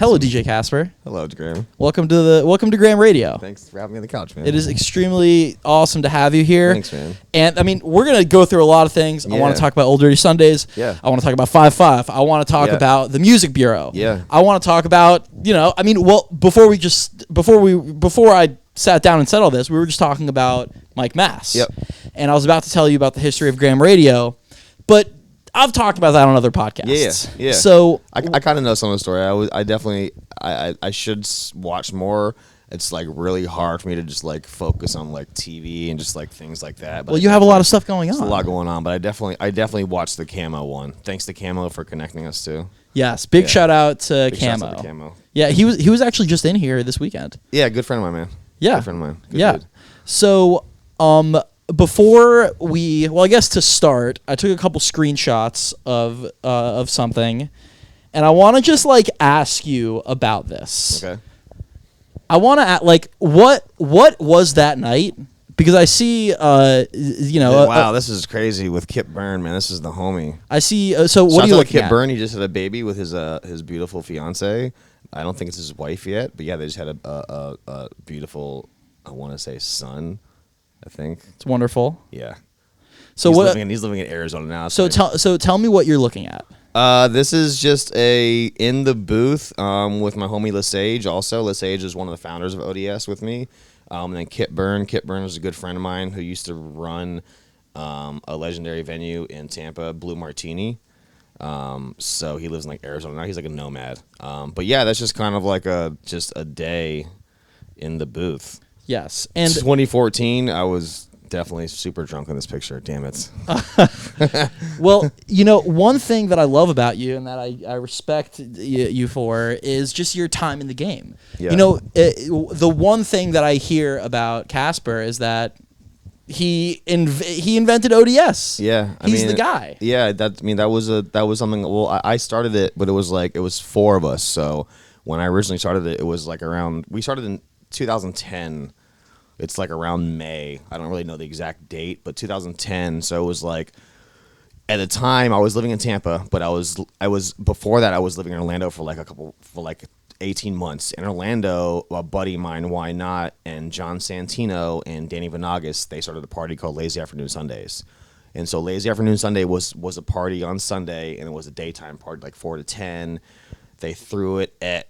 Hello, DJ Casper. Hello, Graham. Welcome to Graham Radio. Thanks for having me on the couch, man. It is extremely awesome to have you here. Thanks, man. And I mean, we're gonna go through a lot of things. I want to talk about Old Dirty Sundays. Yeah. I want to talk about 5-5. I want to talk about the Music Bureau. Yeah. I want to talk about before I sat down and said all this, we were just talking about Mike Mass. Yep. And I was about to tell you about the history of Graham Radio, but I've talked about that on other podcasts. Yeah. So I kind of know some of the story. I should watch more. It's like really hard for me to just like focus on like TV and just like things like that. But you have a lot of stuff going on. There's a lot going on, but I definitely watched the Camo one. Thanks to Camo for connecting us too. Yes, big shout out to Big Camo. shouts out to Camo. Yeah, he was actually just in here this weekend. Yeah, good friend of mine, man. Yeah, Good friend of mine. Good yeah. dude. So, I guess to start, I took a couple screenshots of something, and I want to just like ask you about this. Okay. I want to what was that night? Because I see, wow, this is crazy with Kip Byrne, man. This is the homie. I see. So what are you looking Kip at? Byrne, he just had a baby with his beautiful fiance. I don't think it's his wife yet, but yeah, they just had a beautiful, I want to say son, I think. It's wonderful. Yeah. So he's living in Arizona now. So tell me what you're looking at. This is just in the booth with my homie Lesage. Also, Lesage is one of the founders of ODS with me. And then Kip Byrne. Kip Byrne was a good friend of mine who used to run a legendary venue in Tampa, Blue Martini. So he lives in like Arizona now. He's like a nomad. But yeah, that's just kind of like a day in the booth. Yes, and 2014, I was definitely super drunk in this picture. Damn it. Well, one thing that I love about you and that I respect you for is just your time in the game. Yeah. The one thing that I hear about Casper is that he invented ODS. Yeah, he's the guy. Yeah, that was something. Well, I started it, but it was 4 of us. So when I originally started it, it was like we started in 2010. It's like around May. I don't really know the exact date, but 2010. So it was like, at the time I was living in Tampa, but I was before that I was living in Orlando for 18 months. In Orlando, a buddy of mine, Why Not, and John Santino and Danny Vanagas, they started a party called Lazy Afternoon Sundays. And so Lazy Afternoon Sunday was a party on Sunday, and it was a daytime party, like 4 to 10. They threw it at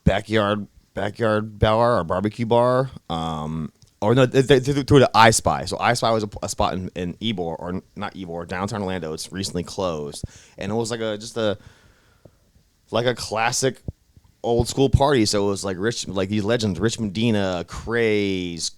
backyard bar or barbecue bar. Or no, they threw it at I Spy. So I Spy was a spot in Ybor, or not Ybor, downtown Orlando. It's recently closed, and it was like a classic old school party. So it was like these legends: Rich Medina, Craze,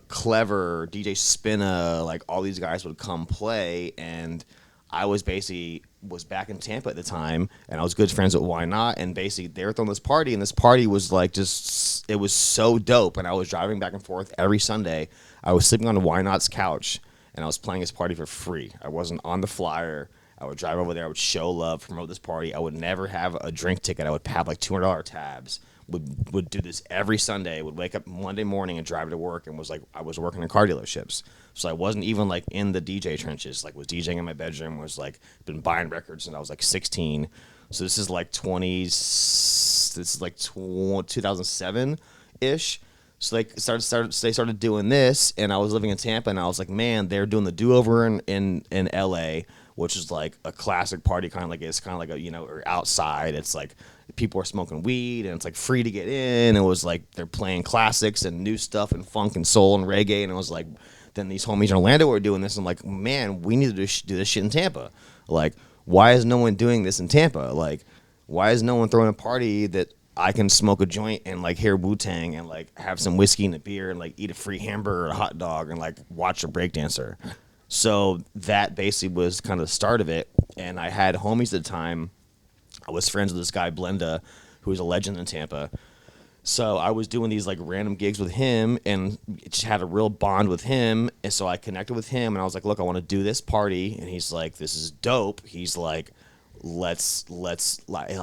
Clever, DJ Spinna, like all these guys would come play, and I was back in Tampa at the time, and I was good friends with Why Not, and basically they were throwing this party, and this party was like it was so dope, and I was driving back and forth every Sunday. I was sleeping on Why Not's couch, and I was playing his party for free. I wasn't on the flyer. I would drive over there. I would show love, promote this party. I would never have a drink ticket. I would have like $200 tabs. Would do this every Sunday. Would wake up Monday morning and drive to work, and I was working in car dealerships. So I wasn't even like in the DJ trenches. Like was DJing in my bedroom. Was like been buying records since I was like 16. So this is like 2007 ish. So they started doing this, and I was living in Tampa, and I was like, man, they're doing the Do Over in LA, which is like a classic party, kind of like or outside. It's like people are smoking weed, and it's like free to get in. It was like they're playing classics and new stuff and funk and soul and reggae, and it was like, then these homies in Orlando were doing this. I'm like, man, we need to do this shit in Tampa. Like, why is no one doing this in Tampa? Like, why is no one throwing a party that I can smoke a joint and like hear Wu-Tang and like have some whiskey and a beer and like eat a free hamburger or a hot dog and like watch a breakdancer? So that basically was kind of the start of it. And I had homies at the time. I was friends with this guy, Blenda, who was a legend in Tampa. So I was doing these like random gigs with him and just had a real bond with him. And so I connected with him, and I was like, look, I want to do this party. And he's like, this is dope. He's like, I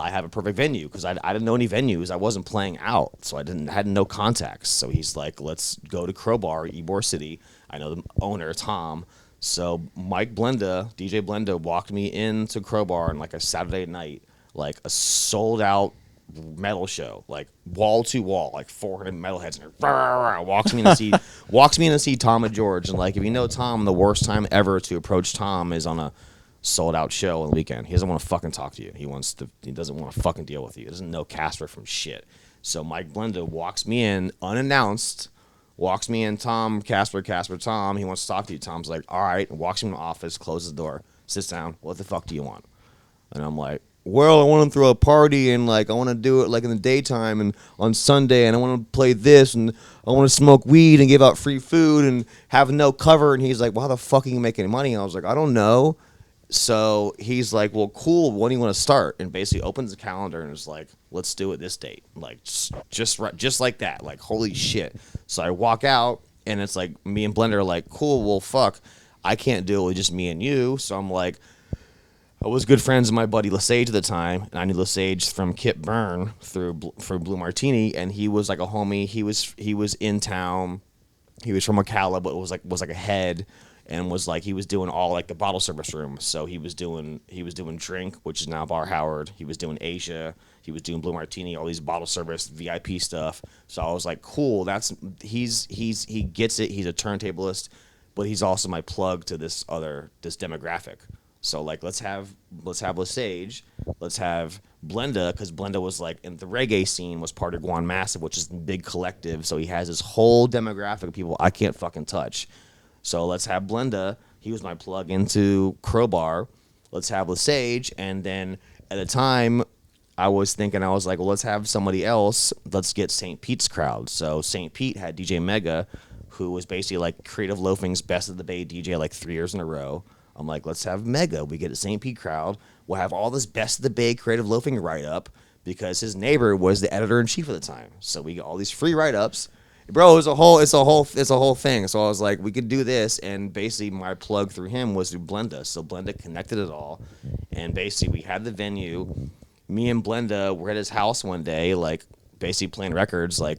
have a perfect venue, because I didn't know any venues. I wasn't playing out, so had no contacts. So he's like, let's go to Crowbar, Ybor City. I know the owner, Tom. So Mike Blenda, DJ Blenda, walked me into Crowbar on like a Saturday night. like a sold out metal show, like wall to wall, like 400 metalheads in there. Walks me in to see Tom and George. And like, if you know Tom, the worst time ever to approach Tom is on a sold out show on the weekend. He doesn't want to fucking talk to you. He doesn't want to fucking deal with you. He doesn't know Casper from shit. So Mike Blenda walks me in unannounced. Walks me in, Tom, Casper, Tom. He wants to talk to you. Tom's like, all right. And walks me in the office, closes the door, sits down. What the fuck do you want? And I'm like, well, I want to throw a party and like I want to do it like in the daytime and on Sunday, and I want to play this, and I want to smoke weed and give out free food and have no cover. And he's like, well, how the fuck are you making money? And I was like, I don't know. So he's like, well, cool. When do you want to start? And basically opens the calendar and is like, let's do it this date. Like just like that. Like, holy shit. So I walk out and it's like me and Blender are like, cool. Well, fuck, I can't do it with just me and you. So I'm like, I was good friends with my buddy Lesage at the time, and I knew Lesage from Kip Byrne through Blue Martini, and he was like a homie. He was in town. He was from Ocala, but was like a head, and was like he was doing all like the bottle service room. So he was doing Drink, which is now Bar Howard. He was doing Asia. He was doing Blue Martini, all these bottle service VIP stuff. So I was like, cool. He gets it. He's a turntablist, but he's also my plug to this demographic. So like let's have Lesage, let's have Blenda, because Blenda was like in the reggae scene, was part of Guan Massive, which is a big collective. So he has this whole demographic of people I can't fucking touch. So let's have Blenda. He was my plug into Crowbar. Let's have Lesage, and then at the time I was like, well, let's have somebody else. Let's get St. Pete's crowd. So St. Pete had DJ Mega, who was basically like Creative Loafing's Best of the Bay DJ like 3 years in a row. I'm like, let's have Mega. We get a St. Pete crowd. We'll have all this Best of the Bay Creative Loafing write-up because his neighbor was the editor-in-chief at the time. So we get all these free write-ups. Bro, it's a whole thing. So I was like, we could do this, and basically my plug through him was through Blenda. So Blenda connected it all, and basically we had the venue. Me and Blenda were at his house one day, like basically playing records, like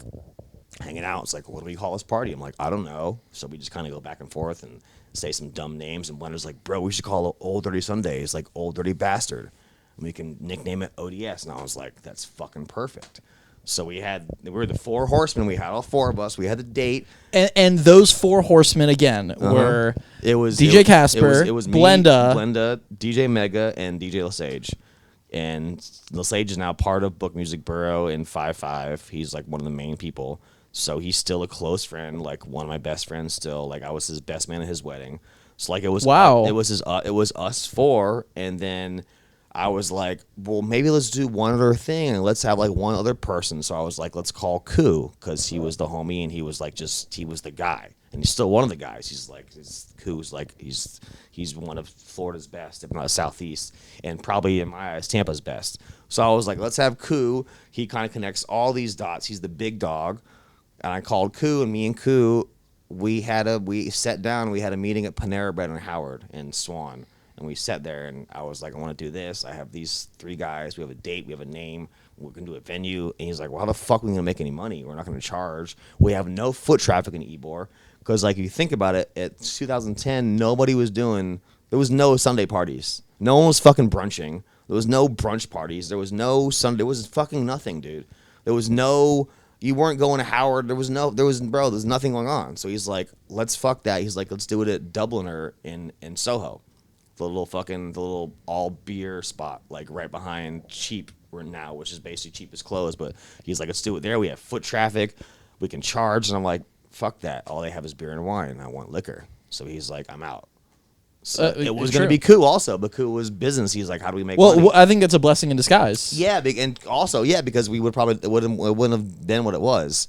hanging out. It's like, what do we call this party? I'm like, I don't know. So we just kind of go back and forth and say some dumb names, and Blender's like, bro, we should call it Old Dirty Sundays, like Old Dirty Bastard, and we can nickname it ODS. And I was like, that's fucking perfect. So we were the four horsemen. We had all four of us. We had a date, and those four horsemen again were DJ Casper, it was me, Blenda, DJ Mega, and DJ Lesage. And Lesage is now part of Book Music Bureau in 5-5. He's like one of the main people. So he's still a close friend, like one of my best friends still. Like I was his best man at his wedding. So like it was it was us four, and then I was like, well, maybe let's do one other thing and let's have like one other person. So I was like, let's call Koo, because he was the homie and he was like he was the guy, and he's still one of the guys. Koo's like he's one of Florida's best, if not Southeast, and probably in my eyes Tampa's best. So I was like, let's have Koo. He kind of connects all these dots. He's the big dog. And I called Koo, and me and Koo, we sat down, we had a meeting at Panera Bread in Howard and Swan. And we sat there, and I was like, I want to do this. I have these three guys. We have a date. We have a name. We're going to do a venue. And he's like, well, how the fuck are we going to make any money? We're not going to charge. We have no foot traffic in Ybor. Because, like, if you think about it, at 2010, there was no Sunday parties. No one was fucking brunching. There was no brunch parties. There was no Sunday. There was fucking nothing, dude. There was no... You weren't going to Howard. There's nothing going on. So he's like, let's fuck that. He's like, let's do it at Dubliner in Soho. The little all beer spot, like right behind Cheap now, which is basically Cheap is closed. But he's like, let's do it there. We have foot traffic. We can charge. And I'm like, fuck that. All they have is beer and wine. I want liquor. So he's like, I'm out. So it was going to be Koo also, but Koo was business. He's like, how do we make money? Well, I think that's a blessing in disguise. Yeah, and also, because we would probably it wouldn't have been what it was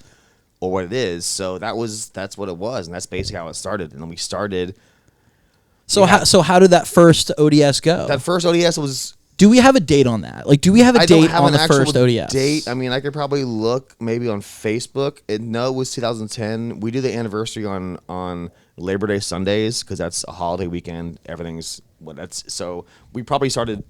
or what it is. So that's what it was, and that's basically how it started. And then we started. So how did that first ODS go? That first ODS was. Do we have a date on that? Like, do we have a date on the first ODS? Date? I mean, I could probably look maybe on Facebook. It was 2010. We do the anniversary on Labor Day Sundays because that's a holiday weekend. So we probably started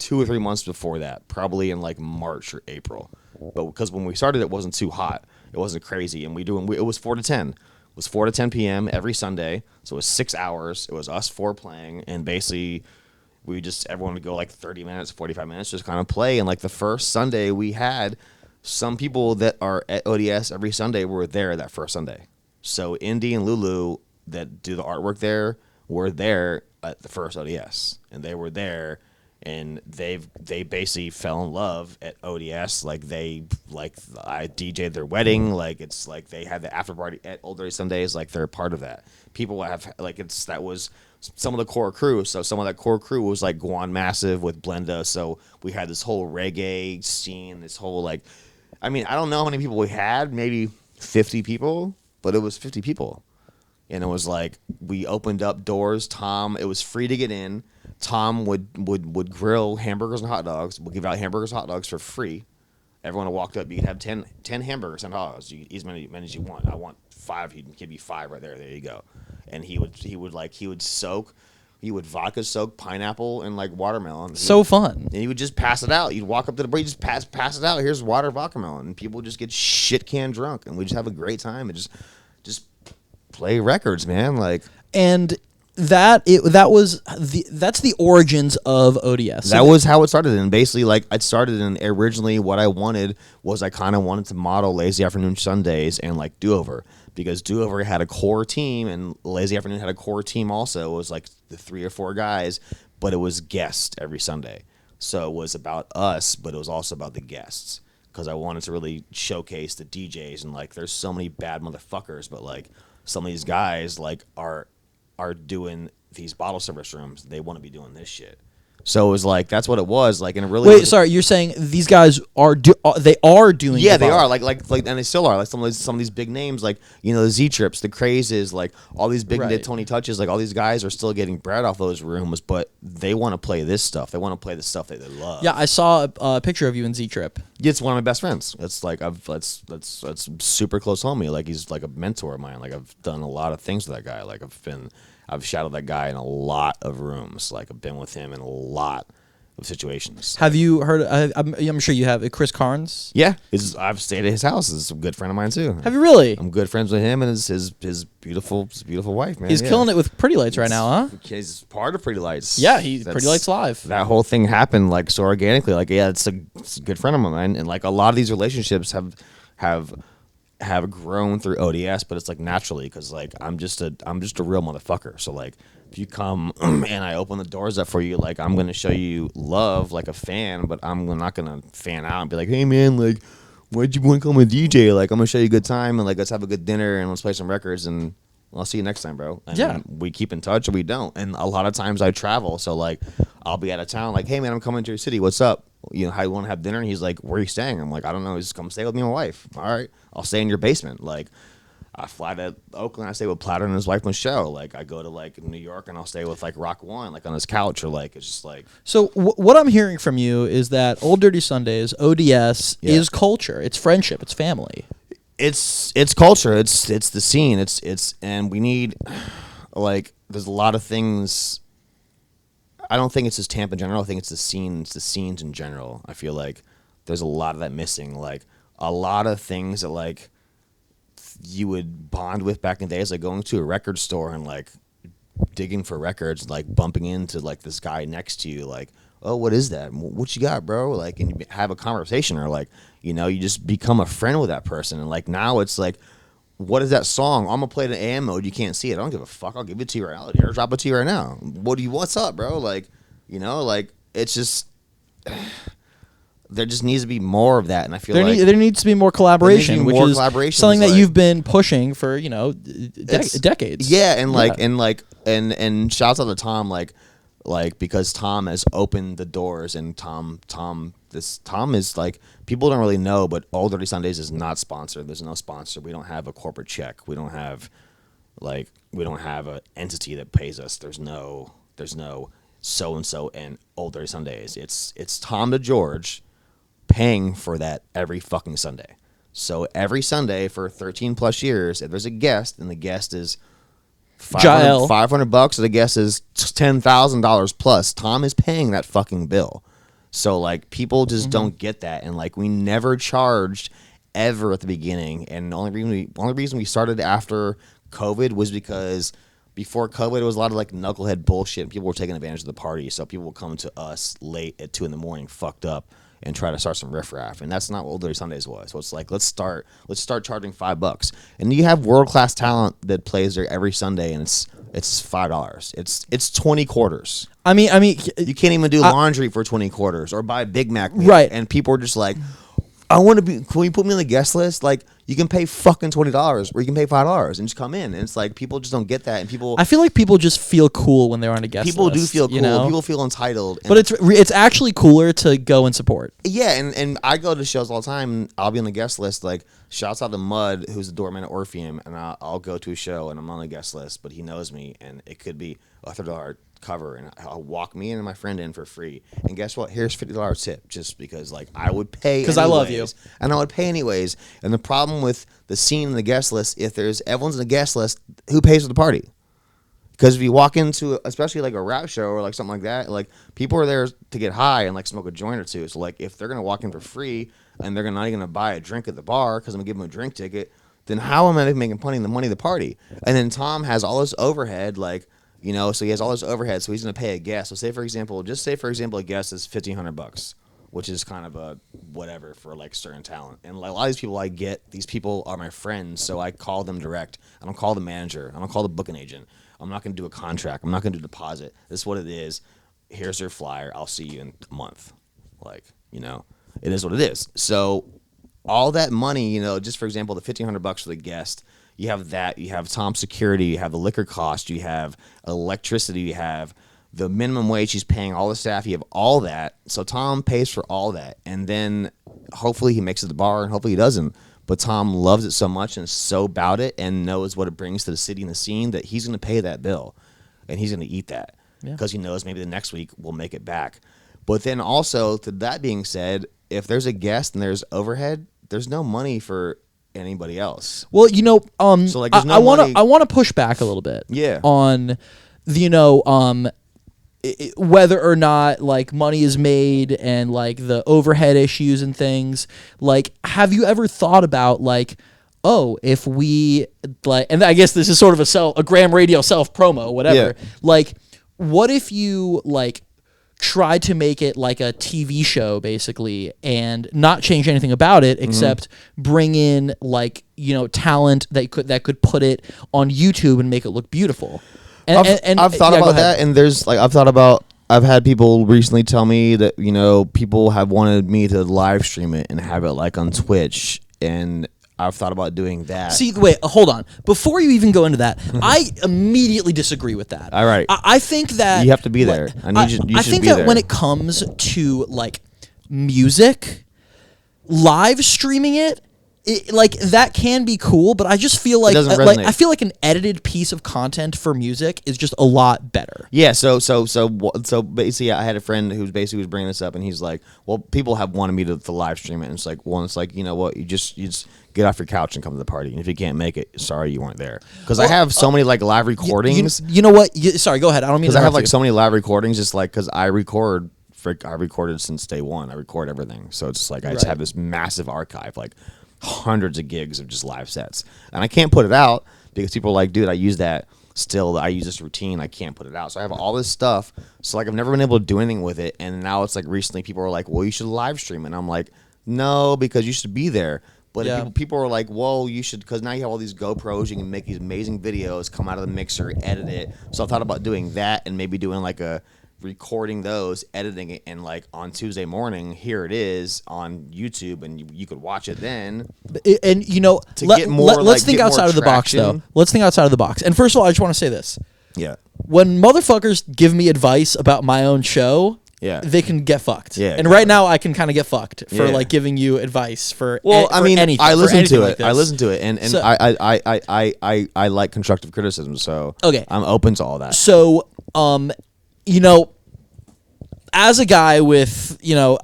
2 or 3 months before that, probably in like March or April. But because when we started, it wasn't too hot. It wasn't crazy, and it was 4 to 10. It was 4 to 10 p.m. every Sunday. So it was 6 hours. It was us four playing, and basically. everyone would go like 30 minutes, 45 minutes, just kind of play. And like the first Sunday we had, some people that are at ODS every Sunday were there that first Sunday. So Indy and Lulu that do the artwork there were there at the first ODS, and they were there, and they basically fell in love at ODS. Like I DJ'd their wedding. Like it's like they had the after party at Old Dirty Sundays. Like they're a part of that. People have like that was some of the core crew. So some of that core crew was like Guan Massive with Blenda. So we had this whole reggae scene. This whole like, I mean, I don't know how many people we had. Maybe 50 people, but it was 50 people. And it was like we opened up doors. Tom, it was free to get in. Tom would grill hamburgers and hot dogs. We'll give out hamburgers and hot dogs for free. Everyone who walked up, you could have 10 hamburgers and hot dogs. You could eat as many as you want. I want 5. He'd give you 5 right there. There you go. And he would vodka soak pineapple and like watermelon. So fun. And he would just pass it out. You'd walk up to the bar, you just pass it out. Here's water watermelon. And people would just get shit can drunk, and we just have a great time and just play records, man. Like, and that's the origins of ODS. That was how it started. And basically, like, it started, and originally what I wanted was I kind of wanted to model Lazy Afternoon Sundays and like Do Over, because Do Over had a core team and Lazy Afternoon had a core team also. It was like the 3 or 4 guys, but it was guests every Sunday. So it was about us, but it was also about the guests, because I wanted to really showcase the DJs. And like, there's so many bad motherfuckers, but like some of these guys like are doing these bottle service rooms. They want to be doing this shit. So it was like, that's what it was like. And it really wait, sorry, you're saying these guys are doing? Yeah, they are like, and they still are. Like some of these big names, like, you know, the Z Trips, the Crazes, like all these big Tony Touches, like all these guys are still getting bread off those rooms, but they want to play this stuff. They want to play the stuff that they love. Yeah, I saw a picture of you in Z Trip. It's one of my best friends. It's like that's super close homie. Like he's like a mentor of mine. Like I've done a lot of things with that guy. Like I've shadowed that guy in a lot of rooms. Like I've been with him in a lot of situations. Have you heard? I'm sure you have. Chris Carnes. Yeah, I've stayed at his house. He's a good friend of mine too. Have you really? I'm good friends with him and his beautiful wife, man. He's killing it with Pretty Lights right now, huh? He's part of Pretty Lights. Yeah, Pretty Lights Live. That whole thing happened like so organically. Like, yeah, it's a good friend of mine, and like a lot of these relationships have grown through ODS, but it's like naturally, because like I'm just a real motherfucker. So like if you come and I open the doors up for you, like I'm gonna show you love like a fan, but I'm not gonna fan out and be like, hey man, like why'd you want to come a DJ? Like I'm gonna show you a good time and like let's have a good dinner and let's play some records and I'll see you next time, bro. And yeah, we keep in touch or we don't. And a lot of times I travel, so like I'll be out of town, like, hey man, I'm coming to your city. What's up? You know, how you want to have dinner? And he's like, where are you staying? I'm like, I don't know. Just come stay with me and my wife. All right, I'll stay in your basement. Like, I fly to Oakland. I stay with Platter and his wife Michelle. Like, I go to like New York and I'll stay with like Rock One, like on his couch, or like it's just like. So what I'm hearing from you is that Old Dirty Sundays, ODS, is culture. It's friendship. It's family. It's culture. It's the scene. It's and we need, like, there's a lot of things. I don't think it's just Tampa in general. I think it's the scene. It's the scenes in general. I feel like there's a lot of that missing. Like a lot of things that like you would bond with back in the days, like going to a record store and like digging for records, like bumping into like this guy next to you, like, oh, what is that? What you got, bro? Like, and you have a conversation, or like, you know, you just become a friend with that person. And like now it's like, what is that song? I'm gonna play it in AM mode. You can't see it. I don't give a fuck. I'll give it to you right now. Here, drop it to you right now. What's up, bro? Like, you know, like it's just there just needs to be more of that. And I feel there needs to be more collaboration, which is something that you've been pushing for, you know, decades. Yeah, and shouts out to Tom, like because Tom has opened the doors, and Tom is like, people don't really know, but Old Dirty Sundays is not sponsored. There's no sponsor. We don't have a corporate check. We don't have an entity that pays us. There's no so and so and Old Dirty Sundays. It's Tom to George paying for that every fucking Sunday. So every Sunday for 13 plus years, if there's a guest and the guest is $500, so the guest is $10,000 plus, Tom is paying that fucking bill. So like people just don't get that, and like we never charged ever at the beginning, and the only reason we started after COVID was because before COVID, it was a lot of like knucklehead bullshit. And people were taking advantage of the party, so people would come to us late at 2 a.m, fucked up, and try to start some riffraff. And that's not what Old Dirty Sundays was. So it's like let's start charging $5, and you have world class talent that plays there every Sunday, and it's $5. It's 20 quarters. I mean, You can't even do laundry for 20 quarters or buy a Big Mac meal. Right. And people are just like, I want to be. Can you put me on the guest list? Like, you can pay fucking $20, or you can pay $5 and just come in. And it's like people just don't get that, and people. I feel like people just feel cool when they're on a guest list. People do feel cool. You know? People feel entitled. But it's actually cooler to go and support. Yeah, and I go to shows all the time. And I'll be on the guest list. Like, shouts out to Mud, who's the doorman at Orpheum, and I'll go to a show and I'm on the guest list, but he knows me, and it could be a $30 cover, and I'll walk me and my friend in for free. And guess what? Here's $50 tip, just because like I would pay because I love you, and I would pay anyways. And the problem with the scene in the guest list, if there's everyone's in the guest list, who pays for the party? Because if you walk into, especially like a rap show or like something like that, like people are there to get high and like smoke a joint or two. So like if they're gonna walk in for free and they're not even gonna buy a drink at the bar because I'm gonna give them a drink ticket, then how am I making money of the party? And then Tom has all this overhead, like, you know, so he has all this overhead, so he's gonna pay a guest. So say for example, a guest is $1,500, which is kind of a whatever for like certain talent. And like a lot of these people I get, these people are my friends, so I call them direct. I don't call the manager. I don't call the booking agent. I'm not going to do a contract. I'm not going to do a deposit. This is what it is. Here's your flyer. I'll see you in a month. Like, you know, it is what it is. So all that money, you know, just for example, the $1,500 for the guest, you have that. You have Tom's security. You have the liquor cost. You have electricity. You have the minimum wage he's paying all the staff. You have all that. So Tom pays for all that. And then hopefully he makes it to the bar, and hopefully he doesn't. But Tom loves it so much and is so about it and knows what it brings to the city and the scene that he's going to pay that bill, and he's going to eat that because he knows maybe the next week we'll make it back. But then also, to that being said, if there's a guest and there's overhead, there's no money for anybody else. Well, you know, so like, I want to push back a little bit. Yeah. On the, you know, whether or not like money is made and like the overhead issues and things, like have you ever thought about like, oh, if we like, and I guess this is sort of a Graham Radio self promo, whatever, like what if you like tried to make it like a TV show basically and not change anything about it except bring in like, you know, talent that could put it on YouTube and make it look beautiful. I've thought about that, and I've had people recently tell me that, you know, people have wanted me to live stream it and have it like on Twitch, and I've thought about doing that. See, wait, hold on. Before you even go into that, I immediately disagree with that. All right. I think that you have to be there. I think that when it comes to like music, live streaming it, like that can be cool, but I just feel like I feel like an edited piece of content for music is just a lot better. Yeah. So basically, I had a friend who was bringing this up, and he's like, "Well, people have wanted me to live stream it." And it's like, well, it's like, you know what, you just get off your couch and come to the party, and if you can't make it, sorry, you weren't there. Because I have so many like live recordings. You know what? Sorry, go ahead. I don't mean. Because I have like so many live recordings, just like because I recorded since day one. I record everything, so it's just like I just have this massive archive, like hundreds of gigs of just live sets, and I can't put it out because people are like, dude, I use this routine, I can't put it out. So I have all this stuff, so like I've never been able to do anything with it, and now it's like recently people are like, well, you should live stream it, and I'm like, no, because you should be there. But people are like, well, you should, because now you have all these GoPros, you can make these amazing videos, come out of the mixer, edit it. So I thought about doing that, and maybe doing like recording those, editing it, and like on Tuesday morning, here it is on YouTube, and you could watch it then. And you know, let's think outside of the box, though. Let's think outside of the box. And first of all, I just want to say this. Yeah. When motherfuckers give me advice about my own show, they can get fucked. Yeah. And right now, I can kind of get fucked for like giving you advice for. Well, I mean, anything, I listen to it. Like I listen to it, and so, I like constructive criticism, so I'm open to all that. So, you know, as a guy with, you know,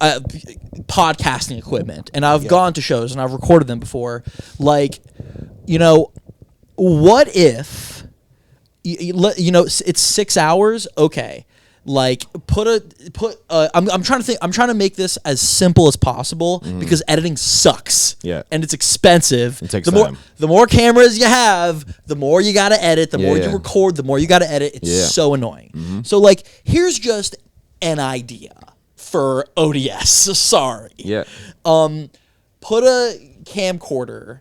podcasting equipment, and I've gone to shows and I've recorded them before, like, you know, what if, you know, it's 6 hours? Okay. Like I'm trying to think. I'm trying to make this as simple as possible because editing sucks. Yeah. And it's expensive. It takes the time. the more cameras you have, the more you got to edit. The more you record, the more you got to edit. It's so annoying. So like, here's just an idea for ODS. Sorry. Yeah. Put a camcorder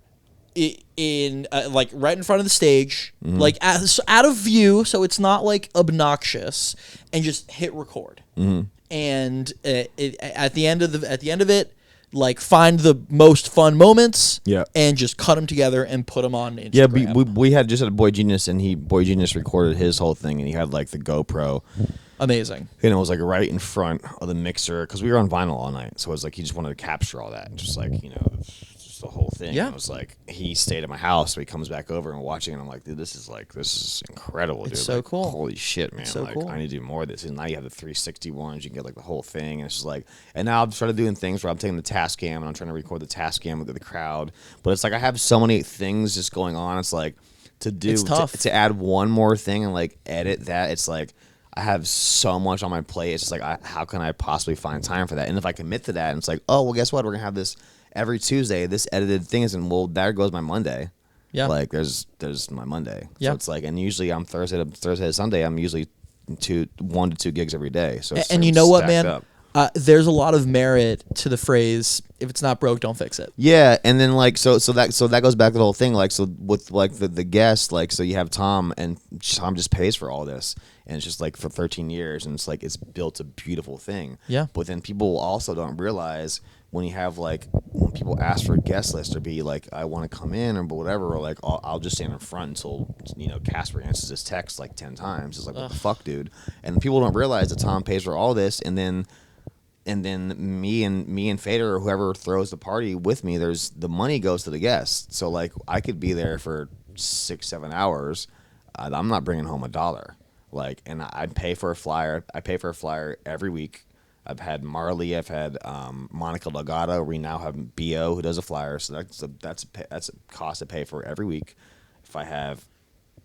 in like right in front of the stage, like out of view, so it's not like obnoxious, and just hit record. And at the end of it, like find the most fun moments, and just cut them together and put them on Instagram. Yeah, we had just had Boy Genius, and Boy Genius recorded his whole thing, and he had like the GoPro. Amazing. And it was like right in front of the mixer because we were on vinyl all night, so it was like he just wanted to capture all that, and just like just the whole thing. Yeah. And it was like he stayed at my house, so he comes back over and watching, and I'm like, dude, this is incredible, dude. It's so like, cool. Holy shit, man! So like cool. I need to do more of this. And now you have the 360 ones, you can get like the whole thing, and it's just like. And now I've started doing things where I'm taking the Tascam and I'm trying to record the Tascam with the crowd, but it's like I have so many things just going on. It's like to do It's tough. to add one more thing and like edit that. It's like. I have so much on my plate. It's just like, how can I possibly find time for that? And if I commit to that, and it's like, oh, well, guess what? We're going to have this every Tuesday. This edited thing is, and well, there goes my Monday. Yeah. Like, there's my Monday. Yeah. So it's like, and usually I'm Thursday to Sunday, I'm usually 1 to 2 gigs every day. So it's and sort you of know what, stacked man? up. There's a lot of merit to the phrase, if it's not broke, don't fix it. Yeah, and then like so that goes back to the whole thing. Like so with like the guest, like so you have Tom, and Tom just pays for all this, and it's just like for 13 years, and it's like it's built a beautiful thing. Yeah. But then people also don't realize when you have like when people ask for a guest list or be like I want to come in or whatever, or like I'll just stand in front until Casper answers his text like 10 times. It's like what the fuck, dude? And people don't realize that Tom pays for all this, and then me and Fader or whoever throws the party with me, there's the money goes to the guests. So like I could be there for 6-7 hours. I'm not bringing home $1. Like, and I pay for a flyer. I pay for a flyer every week. I've had Marley. I've had Monica Delgado. We now have Bo who does a flyer. So that's a cost I pay for every week. If I have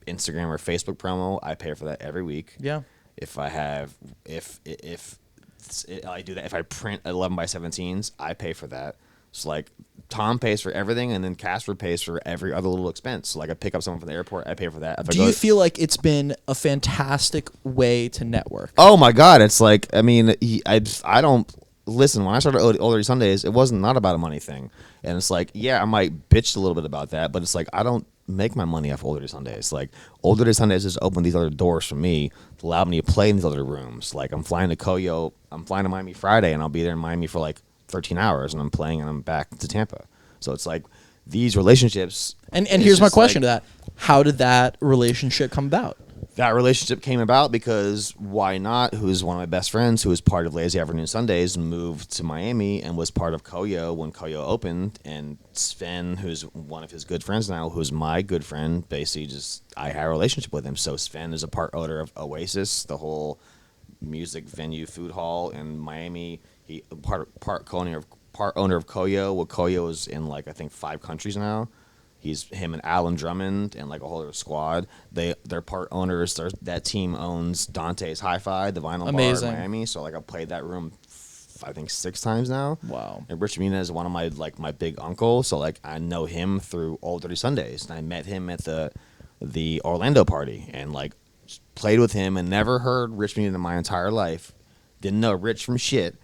Instagram or Facebook promo, I pay for that every week. Yeah. If I have I do that. If I print 11 by 17s, I pay for that. So like Tom pays for everything, and then Casper pays for every other little expense. So like I pick up someone from the airport, I pay for that. Do you feel like it's been a fantastic way to network? Oh my God, it's like I mean I don't listen. When I started Old Sundays, it wasn't not about a money thing, and it's like I might bitch a little bit about that, but it's like I don't make my money off Older Sundays. Like Older Sundays has opened these other doors for me to allow me to play in these other rooms. Like I'm flying to Miami Friday, and I'll be there in Miami for like 13 hours, and I'm playing, and I'm back to Tampa. So it's like these relationships. And here's my question to that: how did that relationship come about? That relationship came about because Why Not, who's one of my best friends, who was part of Lazy Afternoon Sundays, moved to Miami and was part of Koyo when Koyo opened. And Sven, who's one of his good friends now, who's my good friend, basically I had a relationship with him. So Sven is a part owner of Oasis, the whole music venue food hall in Miami. He part owner of Koyo. Well, Koyo is in like I think 5 countries now. Him and Alan Drummond and like a whole other squad. They're part owners. That team owns Dante's Hi-Fi, the vinyl bar in Miami. So like I played that room, I think 6 times now. Wow. And Rich Mina is one of my big uncle. So like I know him through Old Dirty Sundays, and I met him at the Orlando party and like played with him and never heard Rich Mina in my entire life. Didn't know Rich from shit.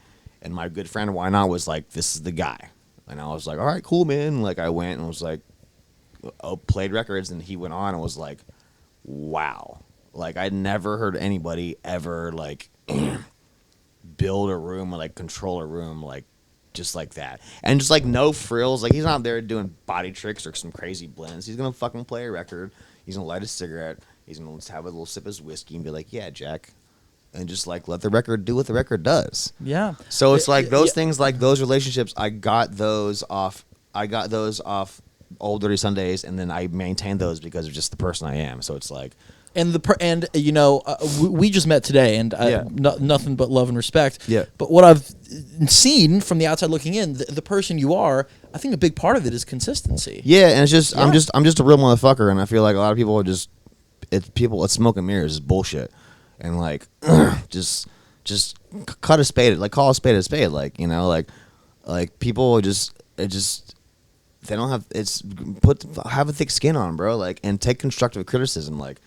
And my good friend Why Not was like, this is the guy. And I was like, all right, cool, man. Like I went and was like, played records, and he went on and was like, wow. Like I'd never heard anybody ever like build a room or like control a room like just like that. And just like no frills. Like he's not there doing body tricks or some crazy blends. He's gonna fucking play a record. He's gonna light a cigarette. He's gonna have a little sip of his whiskey and be like, yeah, Jack. And just like let the record do what the record does. Yeah. So it's like those things, like those relationships, I got those off Old Dirty Sundays, and then I maintained those because of just the person I am. So it's like, we just met today, and nothing but love and respect. Yeah. But what I've seen from the outside looking in, the person you are, I think a big part of it is consistency. Yeah, and it's just I'm just a real motherfucker, and I feel like a lot of people are it's smoke and mirrors, it's bullshit. and like just cut a spade, like call a spade, like like people just they don't have have a thick skin on, bro, like, and take constructive criticism, like,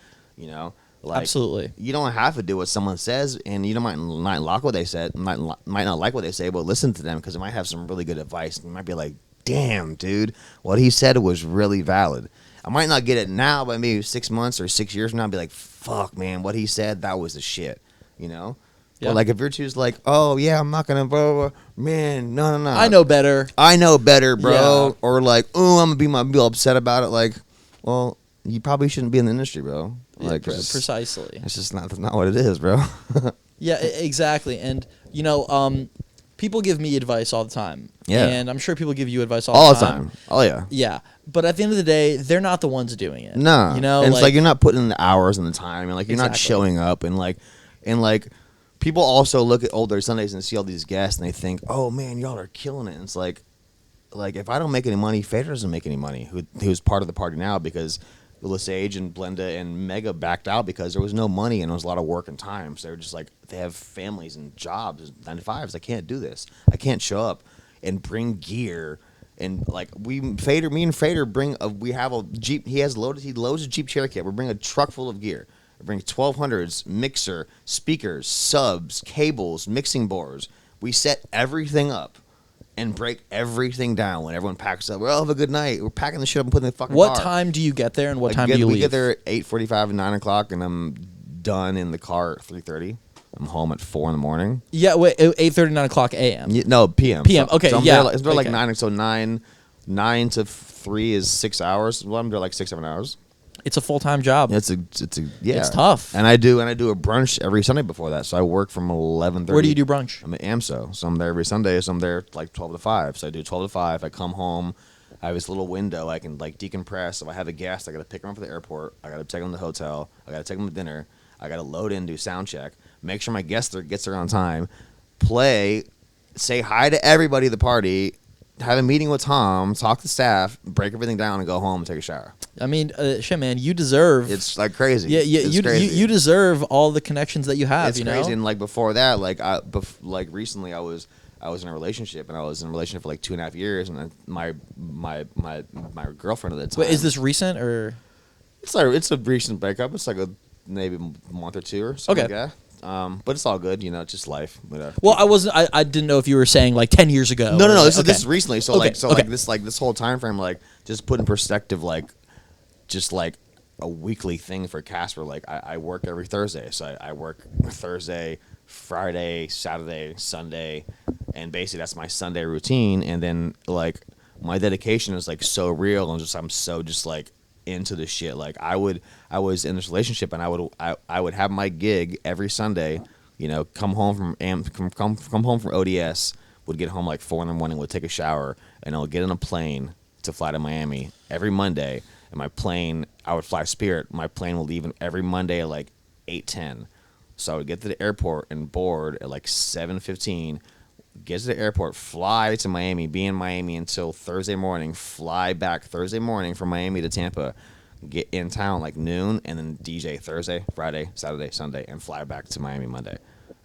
like, Absolutely. you don't have to do what someone says, and you might not like what they said, might not like what they say, but listen to them because they might have some really good advice, and you might be like, damn, dude, what he said was really valid. I might not get it now, but maybe 6 months or 6 years from now, I'll be like, fuck, man, what he said, that was the shit, Yeah. But like, if you're just like, oh yeah, I'm not gonna, bro, man, no. I know better, bro. Yeah. Or like, oh, I'm gonna be upset about it. Like, well, you probably shouldn't be in the industry, bro. Like, precisely. It's just that's not what it is, bro. Yeah, exactly. And people give me advice all the time. Yeah. And I'm sure people give you advice All the time. Oh yeah. Yeah. But at the end of the day, they're not the ones doing it. No. And it's like you're not putting in the hours and the time, and like you're not Exactly. showing up, and like people also look at older Sundays and see all these guests, and they think, oh man, y'all are killing it. And it's like if I don't make any money, Fader doesn't make any money. Who's part of the party now because Lesage and Blenda and Mega backed out because there was no money and it was a lot of work and time. So they were just like, they have families and jobs, 9 to 5s. I can't do this. I can't show up and bring gear. And like me and Fader we have a Jeep. He loads a Jeep Cherokee. We bring a truck full of gear. We bring 1200s, mixer, speakers, subs, cables, mixing boards. We set everything up and break everything down when everyone packs up. Well, have a good night. We're packing the shit up and putting in the fucking car. What time do you get there, and what time do you leave? We get there at 8:45 and 9 o'clock, and I'm done in the car at 3:30. I'm home at 4 in the morning. Yeah, wait, 8:30, 9 o'clock a.m. No, p.m. p.m. So, Okay, so I'm yeah. There like 9. So 9 to 3 is 6 hours. Well, I'm there like 6-7 hours. It's a full-time job. It's tough. And I do a brunch every Sunday before that. So I work from 11:30. Where do you do brunch? I'm at AMSO. So I'm there every Sunday. So I'm there like 12 to 5. So I do 12 to 5. I come home. I have this little window I can like decompress. If I have a guest, I got to pick them up at the airport. I got to take them to the hotel. I got to take them to dinner. I got to load in, do sound check, make sure my guest gets there on time, play, say hi to everybody at the party, have a meeting with Tom, talk to staff, break everything down, and go home and take a shower. I mean, shit, man, you deserve. It's like crazy. Yeah, it's crazy. You deserve all the connections that you have. It's crazy. And like before that, like recently, I was in a relationship, and I was in a relationship for like 2.5 years, and then my girlfriend at the time. Wait, is this recent or? It's a recent breakup. It's like maybe a month or two or something like that. But it's all good, it's just life. Well, I didn't know if you were saying like 10 years ago. No. This is recently. So Okay. this whole time frame, like just put in perspective, like just like a weekly thing for Casper. Like I work every Thursday, so I work Thursday, Friday, Saturday, Sunday, and basically that's my Sunday routine. And then like my dedication is like so real, and I'm so just like into the shit. Like I was in this relationship, and I would have my gig every Sunday, come home from ODS, would get home like 4 in the morning, would take a shower, and I would get on a plane to fly to Miami every Monday. And my plane, I would fly Spirit. My plane would leave every Monday at like 8:10. So I would get to the airport and board at like 7:15, get to the airport, fly to Miami, be in Miami until Thursday morning, fly back Thursday morning from Miami to Tampa, get in town like noon, and then DJ Thursday, Friday, Saturday, Sunday, and fly back to Miami Monday.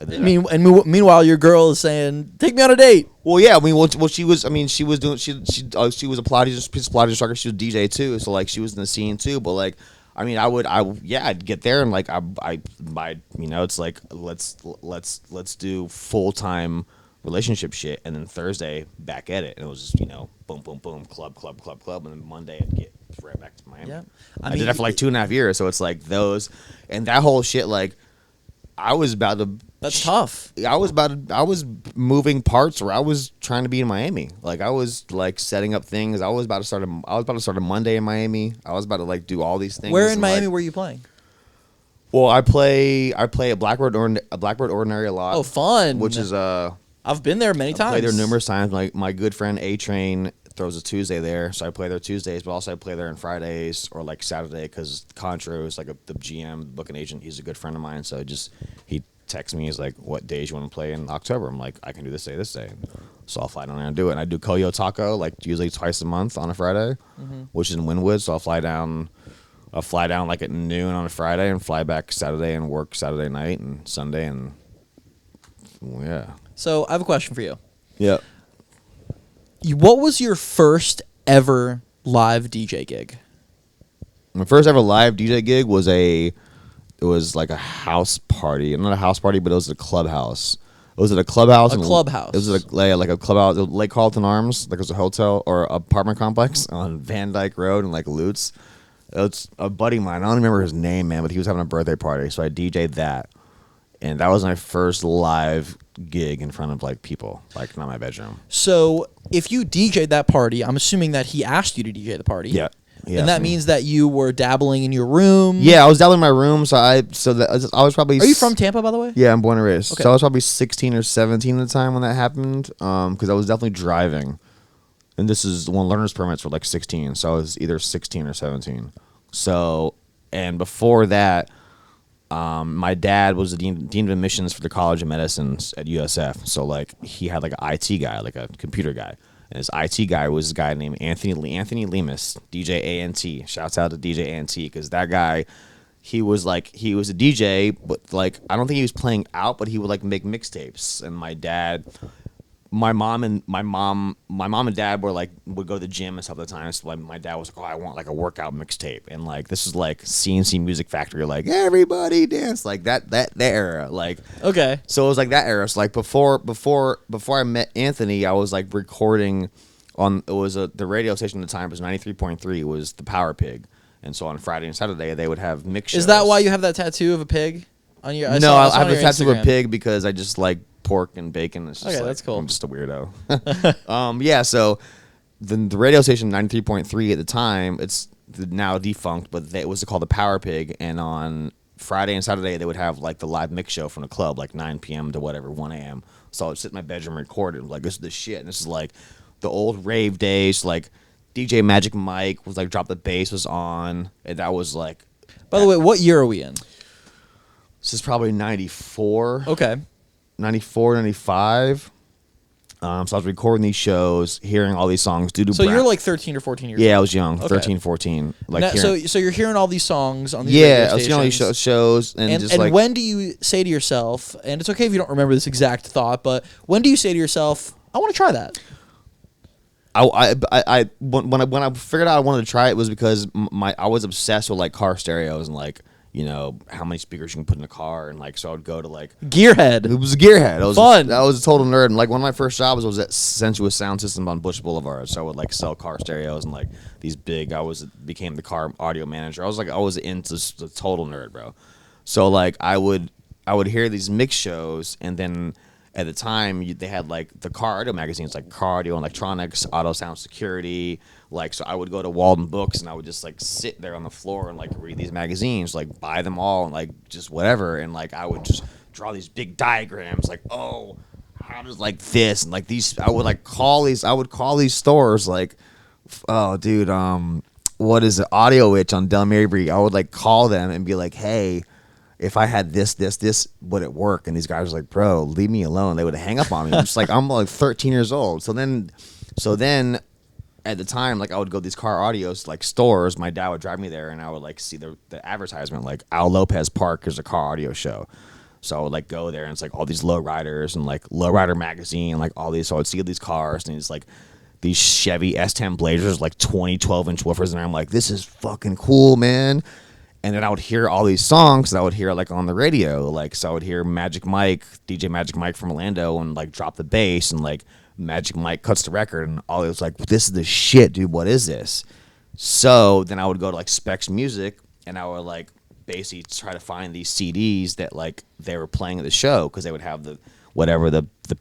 Meanwhile, your girl is saying, "Take me on a date." Well, yeah. She was a Pilates instructor. She was DJ too, so like she was in the scene too. But like, I'd get there and like it's like let's do full-time relationship shit, and then Thursday back at it, and it was just boom, boom, boom, club, and then Monday I'd get right back to Miami. Yeah, I did that for like 2.5 years, so it's like those and that whole shit. Like I was about to. That's tough. I was moving parts where I was trying to be in Miami. Like I was like setting up things. I was about to start a Monday in Miami. I was about to like do all these things. Where in Miami were you playing? Well, I play at Blackbird Ordinary a lot. Oh, fun. Which is I've been there many times. I played there numerous times. Like my good friend A Train throws a Tuesday there, so I play there Tuesdays, but also I play there on Fridays or like Saturday because Contra is like the GM, the booking agent. He's a good friend of mine, so he texts me. He's like, "What days you want to play in October?" I'm like, "I can do this day, this day." So I'll fly down there and do it. And I do Koyo Taco like usually twice a month on a Friday, which is in Wynwood. So I'll fly down I'll fly down like at noon on a Friday and fly back Saturday and work Saturday night and Sunday and yeah. So I have a question for you. Yeah. What was your first ever live DJ gig? My first ever live DJ gig was it was like a house party. Not a house party, but it was a clubhouse. It was at a clubhouse. A clubhouse. It was at like a clubhouse, Lake Carlton Arms, like it was a hotel or apartment complex on Van Dyke Road in like Lutz. It's a buddy of mine. I don't remember his name, man, but he was having a birthday party, so I DJ'd that, and that was my first live gig in front of like people, like not my bedroom. So if you DJ'd that party, I'm assuming that he asked you to DJ the party. Yeah. And that means that you were dabbling in your room. Yeah, I was dabbling in my room, so I was probably. Are you from Tampa, by the way? Yeah, I'm born and raised. Okay. So I was probably 16 or 17 at the time when that happened, because I was definitely driving, and this is when learner's permits were like 16, so I was either 16 or 17. So, and before that, my dad was the dean of admissions for the College of Medicine at USF. So like he had like an IT guy, like a computer guy. And his IT guy was a guy named Anthony Lemus, DJ ANT. Shouts out to DJ ANT because that guy, he was a DJ, but like I don't think he was playing out, but he would like make mixtapes. And my mom and dad would go to the gym and stuff at the time. So like my dad was like, "Oh, I want like a workout mixtape," and like this is like CNC Music Factory, like everybody dance, like that era, like Okay. So it was like that era. So like before I met Anthony, I was like recording on the radio station at the time was 93.3. It was the Power Pig, and so on Friday and Saturday they would have mix shows. Is that why you have that tattoo of a pig on your? I have a tattoo of a pig because I just like pork and bacon. It's just Okay, like, that's cool. I'm just a weirdo. Yeah, so the radio station 93.3 at the time, it's now defunct, but it was called the Power Pig, and on Friday and Saturday they would have like the live mix show from the club, like 9 p.m. to whatever 1 a.m. So I would sit in my bedroom and record it. Like this is the shit, and this is like the old rave days. Like DJ Magic Mike was like Drop the Bass was on, and that was like. By the way, what year are we in? This is probably 94. Okay. 94, 95. So I was recording these shows, hearing all these songs. So you're like 13 or 14 years old? Yeah, I was young, Okay. 13, 14. Like Now, so you're hearing all these songs on these yeah, radio I was hearing all these stations. shows, and just and like when do you say to yourself, and it's okay if you don't remember this exact thought, but when do you say to yourself, I want to try that? when I figured out I wanted to try it was because I was obsessed with like car stereos and like, you know, how many speakers you can put in a car, and like so I would go to like Gearhead. It was a gearhead. I was Fun. I was a total nerd, and like one of my first jobs was at Sensuous Sound System on Bush Boulevard. So I would like sell car stereos and like these big. Became the car audio manager. I was into the total nerd, bro. So like I would hear these mix shows, and then at the time they had like the car audio magazines, like Car Audio and Electronics, Auto Sound Security. Like, so I would go to Walden Books and I would just like sit there on the floor and like read these magazines, like buy them all and like just whatever. And like I would just draw these big diagrams, like, oh, how does like this and like these. I would call these stores like, oh, dude, what is it, Audio Itch on Del Mabry? I would like call them and be like, hey, if I had this, would it work? And these guys were like, bro, leave me alone. They would hang up on me. I'm just like, I'm like 13 years old. So then at the time, like I would go to these car audios, like stores. My dad would drive me there and I would like see the advertisement, like Al Lopez Park is a car audio show. So I would like go there and it's like all these lowriders and like Lowrider magazine, and like all these. So I would see these cars and it's like these Chevy S10 Blazers, like 12-inch woofers. And I'm like, this is fucking cool, man. And then I would hear all these songs that I would hear like on the radio. Like, so I would hear Magic Mike, DJ Magic Mike from Orlando, and like Drop the Bass, and like Magic Mike cuts the record, and all it was like, this is the shit, dude. What is this? So then I would go to like Specs Music, and I would like basically try to find these CDs that like they were playing at the show, because they would have the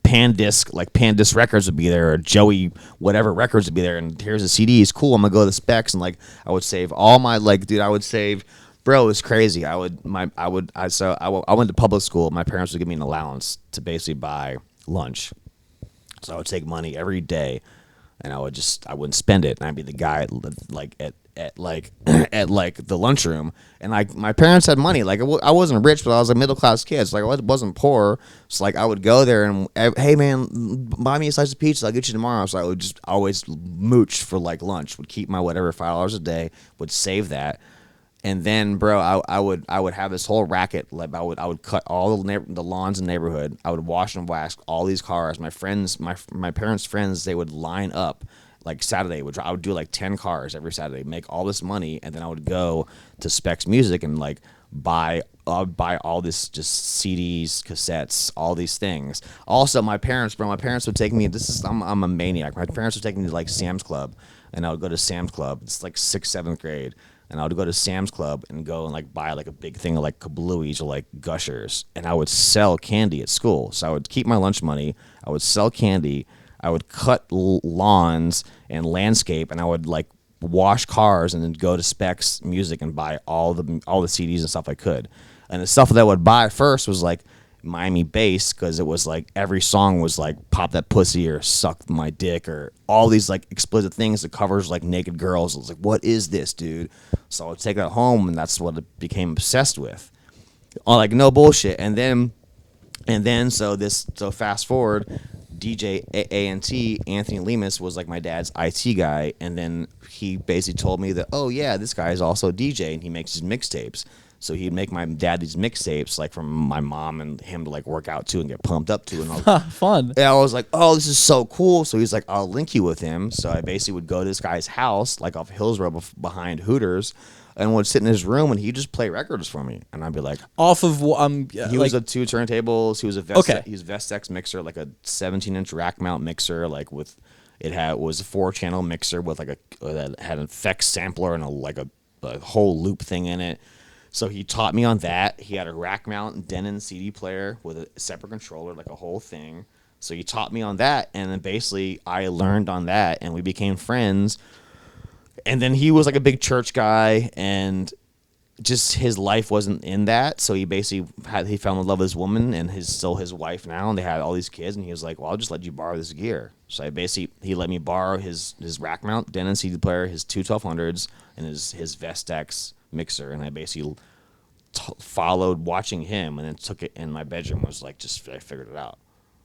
Pan Disc, like Pan Disc Records would be there, or Joey whatever Records would be there, and here's the CDs. Cool, I'm gonna go to the Specs, and like I would save all my I would save. Bro, it was crazy. I went to public school. My parents would give me an allowance to basically buy lunch. So I would take money every day, and I wouldn't spend it. And I'd be the guy at the lunchroom. And like my parents had money. Like I wasn't rich, but I was a middle class kid. So like I wasn't poor. So like I would go there and, hey man, buy me a slice of pizza. I'll get you tomorrow. So I would just always mooch for like lunch. Would keep my whatever $5 a day. Would save that. And then, bro, I would have this whole racket. Like I would cut all the lawns in the neighborhood. I would wash and wax all these cars. My friends, my parents' friends, they would line up like Saturday. I would do like 10 cars every Saturday, make all this money, and then I would go to Specs Music and like buy all this just CDs, cassettes, all these things. Also, my parents, bro, my parents would take me. I'm a maniac. My parents would take me to like Sam's Club, and I would go to Sam's Club. It's like 6th, 7th grade. And I would go to Sam's Club and go and like buy like a big thing of like Kablooies or like Gushers, and I would sell candy at school. So I would keep my lunch money. I would sell candy. I would cut lawns and landscape, and I would like wash cars and then go to Specs Music and buy all the CDs and stuff I could. And the stuff that I would buy first was like Miami bass, because it was like every song was like pop that pussy or suck my dick or all these like explicit things. The covers like naked girls. I was like, what is this, dude? So I would take that home, and that's what it became obsessed with. Like no bullshit. And then so fast forward, DJ A&T Anthony Lemus was like my dad's IT guy, and then he basically told me that, oh yeah, this guy is also a DJ and he makes his mixtapes. So he'd make my dad these mixtapes, like from my mom and him to like work out to and get pumped up to. And I was, Fun. and I was like, oh, this is so cool. So he's like, I'll link you with him. So I basically would go to this guy's house, like off Hills Road behind Hooters, and would sit in his room and he'd just play records for me. And I'd be like, Off of he was a 2 turntables. He was a Vestex mixer, like a 17-inch rack mount mixer, like with was a 4-channel mixer with like that had an effects sampler and a whole loop thing in it. So he taught me on that. He had a rack mount Denon CD player with a separate controller, like a whole thing. So he taught me on that, and then basically I learned on that, and we became friends. And then he was like a big church guy, and just his life wasn't in that. So he basically he fell in love with this woman, and still his wife now, and they had all these kids. And he was like, "Well, I'll just let you borrow this gear." So he let me borrow his rack mount Denon CD player, his 2 1200s, and his Vestex mixer, and I basically followed watching him, and then took it in my bedroom. Was like, I figured it out.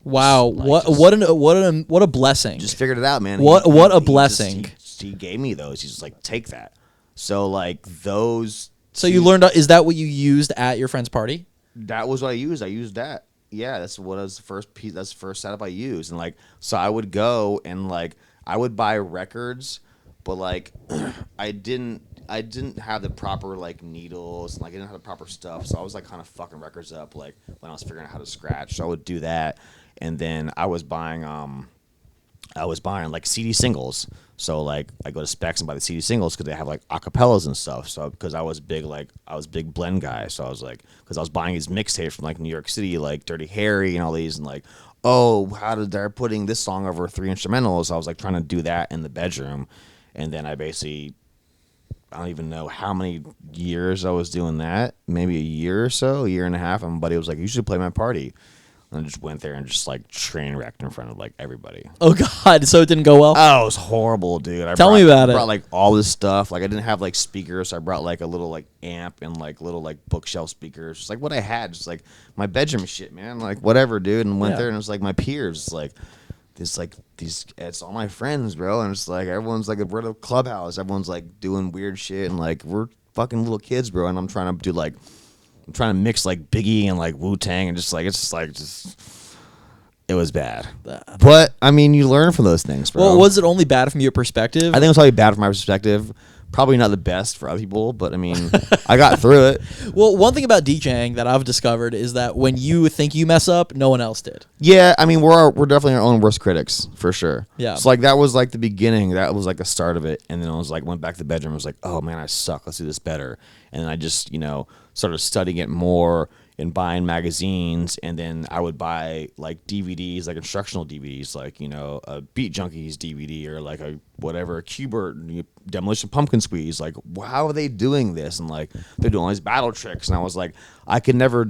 Wow, like, what a blessing. Just figured it out, man. What a blessing. He gave me those. He's just like, take that. So like those. So you learned. Is that what you used at your friend's party? That was what I used. I used that. Yeah, that's what was the first piece. That's the first setup I used, and like, so I would go and like I would buy records, but like I didn't have the proper like needles, and like I didn't have the proper stuff, so I was like kind of fucking records up like when I was figuring out how to scratch. So I would do that, and then I was buying like CD singles. So like I go to Specs and buy the CD singles because they have like acapellas and stuff. So because I was big blend guy, so I was like, because I was buying these mixtapes from like New York City, like Dirty Harry and all these, and like, oh, they're putting this song over 3 instrumentals. I was like trying to do that in the bedroom, and then I don't even know how many years I was doing that. Maybe a year or so, a year and a half. And my buddy was like, you should play my party. And I just went there and just like train wrecked in front of like everybody. Oh God! So it didn't go well. Oh, it was horrible, dude. Tell me about it. I brought like all this stuff. Like I didn't have like speakers, so I brought like a little like amp and like little like bookshelf speakers. Just like what I had, just like my bedroom shit, man. Like whatever, dude. And went there and it was like my peers, like these. It's all my friends, bro. And it's like everyone's like we're at a clubhouse. Everyone's like doing weird shit, and like we're fucking little kids, bro. And I'm trying to mix like Biggie and like Wu-Tang, and it was bad. But I mean, you learn from those things, bro. Well, was it only bad from your perspective? I think it was probably bad from my perspective. Probably not the best for other people, but I mean, I got through it. Well, one thing about DJing that I've discovered is that when you think you mess up, no one else did. Yeah, I mean, we're definitely our own worst critics for sure. Yeah. So like that was like the beginning. That was like the start of it, and then I was like went back to the bedroom. I was like, oh man, I suck. Let's do this better. And then I just started studying it more and buying magazines, and then I would buy like DVDs, like instructional DVDs, like a Beat Junkies DVD or like a Qbert Demolition Pumpkin Squeeze. Like, how are they doing this? And like they're doing all these battle tricks, and I was like, I never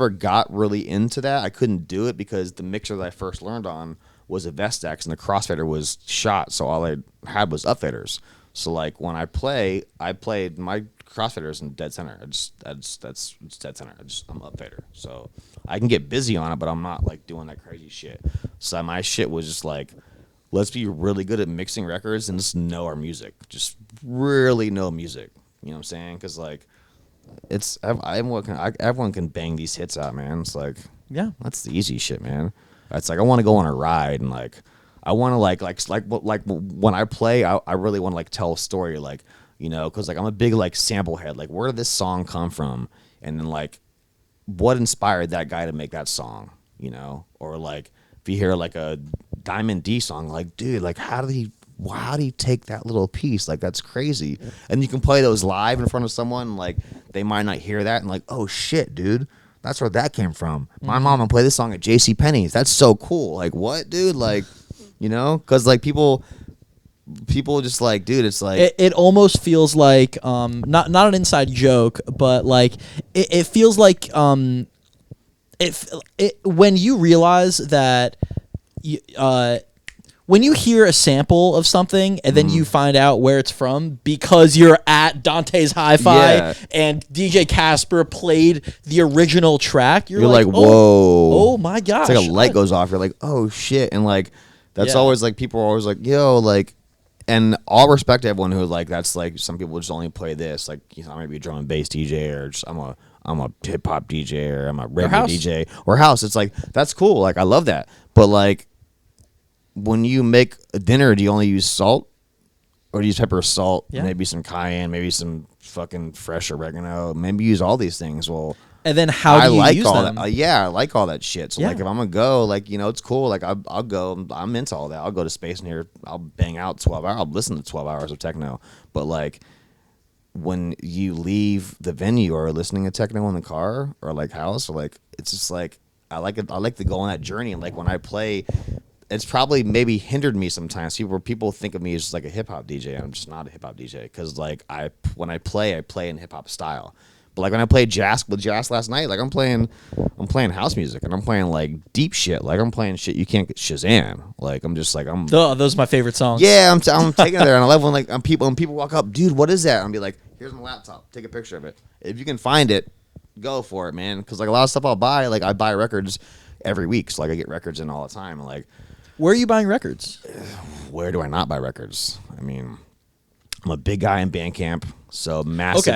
got really into that. I couldn't do it because the mixer that I first learned on was a Vestex, and the crossfader was shot, so all I had was upfaders. So like when I played my crossfaders in dead center. That's dead center. I'm upfader, so I can get busy on it, but I'm not like doing that crazy shit. So my shit was just like, let's be really good at mixing records and just know our music. Just really know music. You know what I'm saying? Because like, everyone can bang these hits out, man. It's like, Yeah. that's the easy shit, man. It's like I want to go on a ride and like I want to like when I play, I really want to like tell a story, like, you know, because like I'm a big like sample head. Like, where did this song come from? And then like, what inspired that guy to make that song? You know, or like if you hear like a Diamond D song, like, dude, like how did he take that little piece? Like, that's crazy. And you can play those live in front of someone, like they might not hear that and like, oh shit, dude, that's where that came from. My mom would play this song at JC Penney's. That's so cool. Like, what, dude? Like, you know, because like people just like, dude, it's like it almost feels like not an inside joke, but like it feels like it when you realize that you, when you hear a sample of something and then you find out where it's from because you're at Dante's Hi-Fi Yeah. and DJ Casper played the original track, you're like, oh, whoa, oh my gosh, it's like a light goes off. You're like, oh shit, and like that's Yeah. always like people are always like, yo, like, and all respect to everyone who like that's like some people just only play this, like, you know, I might be a drum and bass DJ or just I'm a hip hop DJ or I'm a reggae house. DJ or house. It's like that's cool, like I love that, but like when you make a dinner, do you only use salt or do you use pepper, salt, Yeah. maybe some cayenne, maybe some fucking fresh oregano, maybe use all these things? Well, and then how do you like use all them? that. Yeah, I like all that shit. So Yeah. like, if I'm gonna go, like, you know, it's cool. Like I'll go. I'm into all that. I'll go to Space Near. I'll bang out 12 hours. I'll listen to 12 hours of techno. But like, when you leave the venue or listening to techno in the car or like house or like, it's just like I like it. I like to go on that journey. And like when I play, it's probably maybe hindered me sometimes. People think of me as just like a hip hop DJ. I'm just not a hip hop DJ because like when I play in hip hop style. But like when I played jazz last night, like I'm playing house music and I'm playing like deep shit. Like I'm playing shit you can't get Shazam. Like I'm just like Oh, those are my favorite songs. yeah, I'm taking it there, and I love when like when people walk up, dude, what is that? I'll be like, here's my laptop, take a picture of it. If you can find it, go for it, man. Because like a lot of stuff I'll buy, like I buy records every week, so like I get records in all the time. And like, Where are you buying records? where do I not buy records? I mean, I'm a big guy in Bandcamp, so massive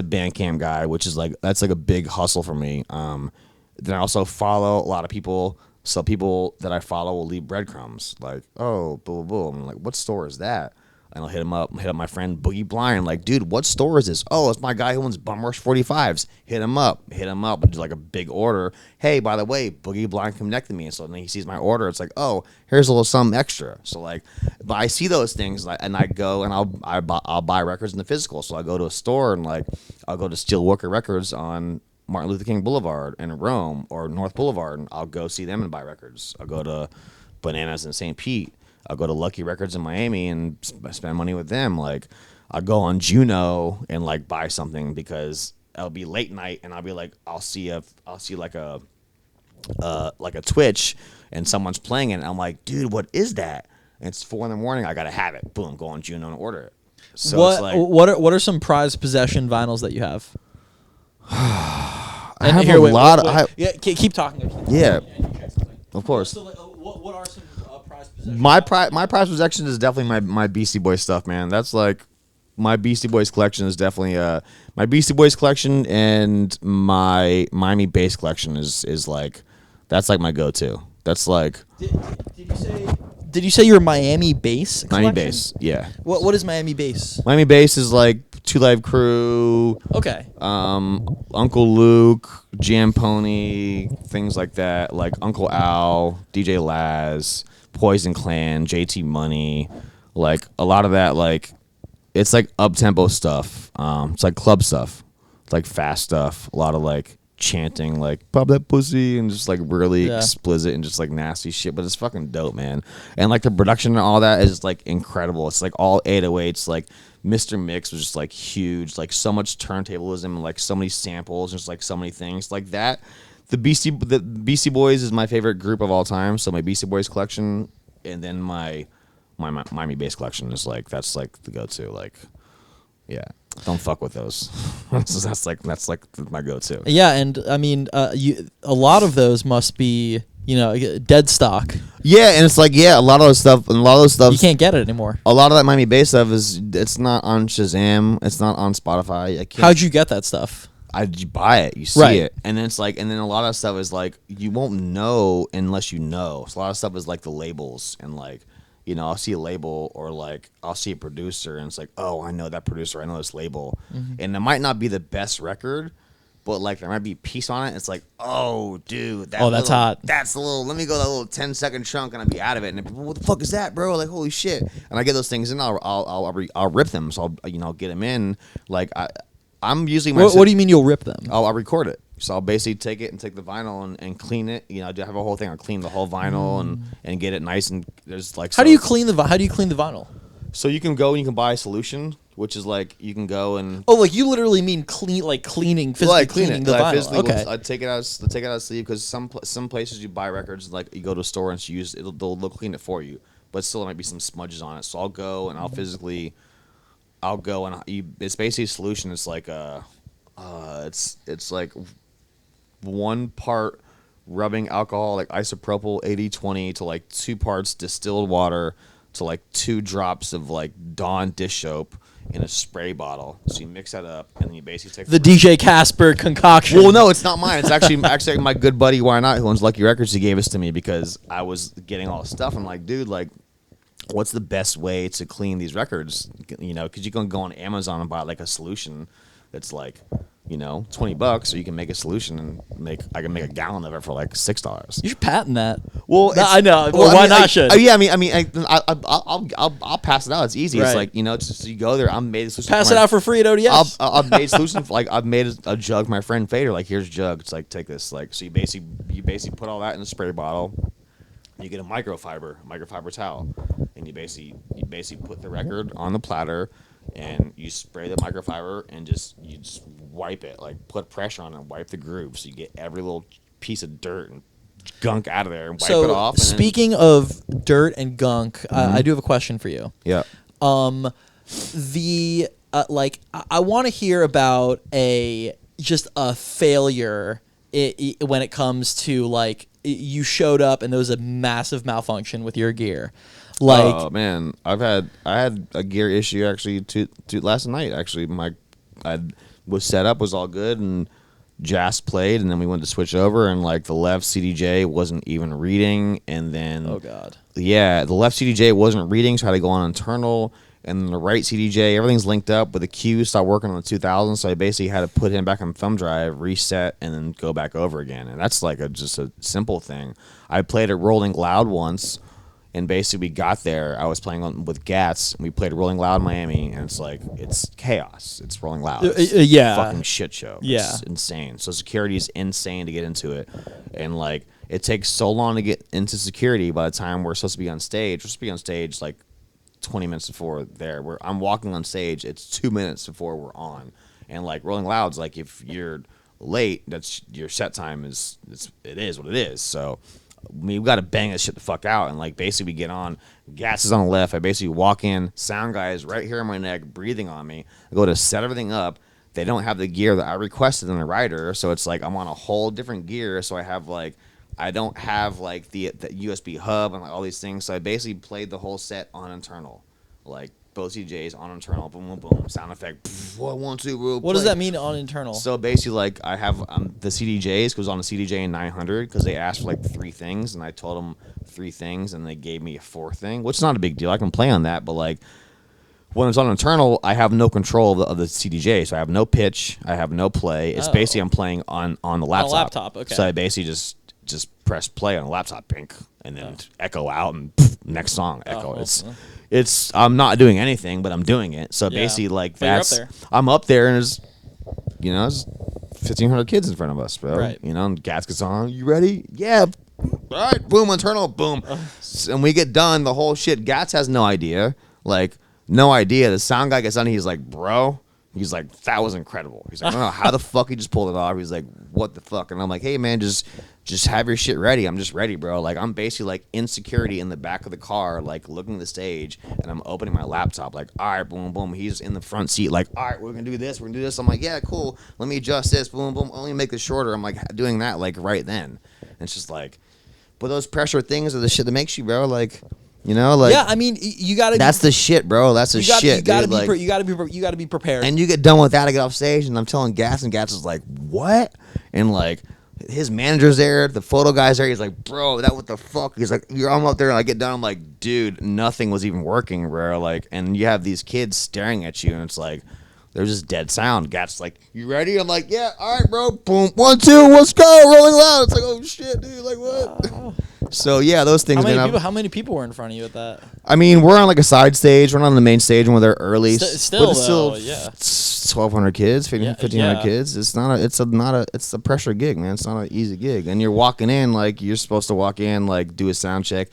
Bandcamp guy, which is like that's like a big hustle for me. Then I also follow a lot of people. So people that I follow will leave breadcrumbs, like, oh, boom, boom. I'm like, what store is that? And I'll hit up my friend Boogie Blind, like, dude, what store is this? Oh, it's my guy who owns Bum Rush 45s. Hit him up, and do like a big order. Hey, by the way, Boogie Blind connected me, and so then he sees my order. It's like, oh, here's a little something extra. So like, but I see those things, and I go and I'll buy records in the physical. So I go to a store and like I'll go to Steelworker Records on Martin Luther King Boulevard in Rome or North Boulevard, and I'll go see them and buy records. I'll go to Bananas in St. Pete. I'll go to Lucky Records in Miami and spend money with them. Like, I'll go on Juno and like buy something because it'll be late night and I'll be like, I'll see like a Twitch and someone's playing it. And I'm like, dude, what is that? And it's 4 a.m. I gotta have it. Boom, go on Juno and order it. So it's like, what are some prized possession vinyls that you have? I have a lot. Yeah, keep talking. Yeah, of course. So, like, what are some prized possessions? My prize possession is definitely my Beastie Boys stuff, man. That's like my Beastie Boys collection is definitely my Beastie Boys collection, and my Miami bass collection is like that's like my go-to. That's like Did you say your Miami bass collection? Miami bass, yeah. What is Miami bass? Miami bass is like Two Live Crew, Okay. Uncle Luke, Jam Pony, things like that. Like Uncle Al, DJ Laz, Poison Clan, JT Money, like a lot of that. Like it's like up tempo stuff. It's like club stuff. It's like fast stuff. A lot of like chanting, like pop that pussy, and just like really explicit and just like nasty shit. But it's fucking dope, man. And like the production and all that is like incredible. It's like all 808s. Like Mr. Mix was just like huge. Like so much turntablism and like so many samples. Just like so many things like that. The Beastie Boys is my favorite group of all time. So my Beastie Boys collection, and then my Miami bass collection is like that's like the go-to. Like, yeah, don't fuck with those. that's like my go-to. Yeah, and I mean, a lot of those must be dead stock. Yeah, and it's like, yeah, a lot of those stuff, You can't get it anymore. a lot of that Miami Bass stuff it's not on Shazam, it's not on Spotify. How'd you get that stuff? You buy it, you see Right. it, and then it's like, and then a lot of stuff is like you won't know unless you know. So a lot of stuff is like the labels, and like, I'll see a label or like I'll see a producer, and it's like, oh, I know that producer, I know this label, and it might not be the best record, but like there might be a piece on it. It's like, oh, dude, That's hot. That's the little. Let me go that little 10-second chunk, and I'll be out of it. And people, what the fuck is that, bro? Like, holy shit! And I get those things, and I'll rip them. So I'll get them in. Like I'm usually What do you mean you'll rip them? I'll record it. So I'll basically take the vinyl and clean it. I do have a whole thing. I'll clean the whole vinyl and get it nice, and there's like. How do you clean the vinyl? So you can go and you can buy a solution, which is like you can go and. Oh, like you literally mean cleaning, physically cleaning the vinyl. Okay. I take it out of sleeve because some places you buy records, like you go to a store and they'll clean it for you, but still there might be some smudges on it. So I'll go and it's basically a solution. It's like it's like 1 part rubbing alcohol, like isopropyl 80-20, to like 2 parts distilled water to like 2 drops of like Dawn dish soap in a spray bottle. So you mix that up, and then you basically take the DJ Casper concoction. Well, no, it's not mine. It's actually my good buddy Why Not, who owns Lucky Records. He gave this to me because I was getting all this stuff. I'm like, dude, like, what's the best way to clean these records? Because you can go on Amazon and buy like a solution that's like, $20, or you can make a solution and I can make a gallon of it for like $6. You should patent that. Well, I know. Well, Why not? Should? I'll pass it out. It's easy. Right. It's like it's just, you go there. I'm made a solution. Pass it out for free at ODS. I've made solutions. Like I've made a jug. My friend Fader, like, here's a jug. It's like, take this. Like, so you basically put all that in a spray bottle. You get a microfiber towel, and you basically put the record on the platter, and you spray the microfiber, and you just wipe it, like put pressure on it and wipe the groove, so you get every little piece of dirt and gunk out of there and wipe it off. Speaking of dirt and gunk, I do have a question for you. Yeah. I want to hear about just a failure when it comes to like you showed up and there was a massive malfunction with your gear. Like, oh man, I had a gear issue actually to last night. Actually, I was set up, was all good, and Jas played, and then we went to switch over, and like the left CDJ wasn't even reading, and then oh god, yeah, the left CDJ wasn't reading, so I had to go on internal, and then the right CDJ, everything's linked up, but the Q stopped working on the 2000, so I basically had to put him back on thumb drive, reset, and then go back over again, and that's like just a simple thing. I played at Rolling Loud once. And basically, we got there. I was playing with Gats, and we played Rolling Loud Miami, and it's chaos. It's Rolling Loud. It's yeah, fucking shit show. Yeah, it's insane. So security is insane to get into it, and like it takes so long to get into security. By the time we're supposed to be on stage, like 20 minutes before there. I'm walking on stage. It's 2 minutes before we're on, and like Rolling Loud's like if you're late, that's your set time is it is what it is. So. We've got to bang this shit the fuck out, and like basically we get on. Gas is on the left. I basically walk in. Sound guy is right here on my neck, breathing on me. I go to set everything up. They don't have the gear that I requested in the rider, so it's like I'm on a whole different gear. So I don't have like the USB hub and like all these things. So I basically played the whole set on internal, like both CDJs on internal, boom, boom, boom, sound effect. What 1, 2, real. What does that mean on internal? So basically, like I have the CDJs goes on a CDJ in 900 because they asked for like 3 things, and I told them 3 things, and they gave me a 4th thing, which is not a big deal. I can play on that, but like when it's on internal, I have no control of the CDJ, so I have no pitch, I have no play. It's basically I'm playing on the laptop. On a laptop, okay. So I basically just press play on a laptop, pink, and then echo out, and next song echo. It's I'm not doing anything, but I'm doing it. So basically, like I'm up there, and there's 1,500 kids in front of us, bro. Right. And Gas gets on. You ready? Yeah. All right. Boom. Internal. Boom. And we get done. The whole shit. Gats has no idea. Like no idea. The sound guy gets on. He's like, bro. He's like, that was incredible. He's like, I don't know how the fuck he just pulled it off. He's like, what the fuck? And I'm like, hey man, just have your shit ready. I'm just ready, bro. Like I'm basically like in security in the back of the car, like looking at the stage, and I'm opening my laptop, like, all right, boom, boom. He's in the front seat, like, all right, we're gonna do this, I'm like, yeah, cool. Let me adjust this, boom, boom. Only make this shorter. I'm like doing that like right then. And it's just like, But those pressure things are the shit that makes you, bro. Like, you know, like yeah, I mean, you gotta. That's the shit, bro. That's the shit. You gotta dude. be. You gotta be prepared. And you get done with that, I get off stage, and I'm telling Gas, and Gas is like, "What?" And like, his manager's there, the photo guy's there. He's like, "Bro, that what the fuck?" He's like, "I'm up there," and I get done. I'm like, "Dude, nothing was even working, bro." Like, and you have these kids staring at you, and it's like, there's just dead sound. Gat's like, "You ready?" I'm like, "Yeah, all right, bro." Boom, 1, 2, let's go. Rolling loud. It's like, oh shit, dude. Like what? So yeah, those things. How many people were in front of you at that? I mean, we're on like a side stage. We're not on the main stage when they're early. Still, but it's still, though, yeah. 1,200 kids, 1,500 yeah. kids. It's a pressure gig, man. It's not an easy gig. And you're walking in like you're supposed to walk in, like do a sound check,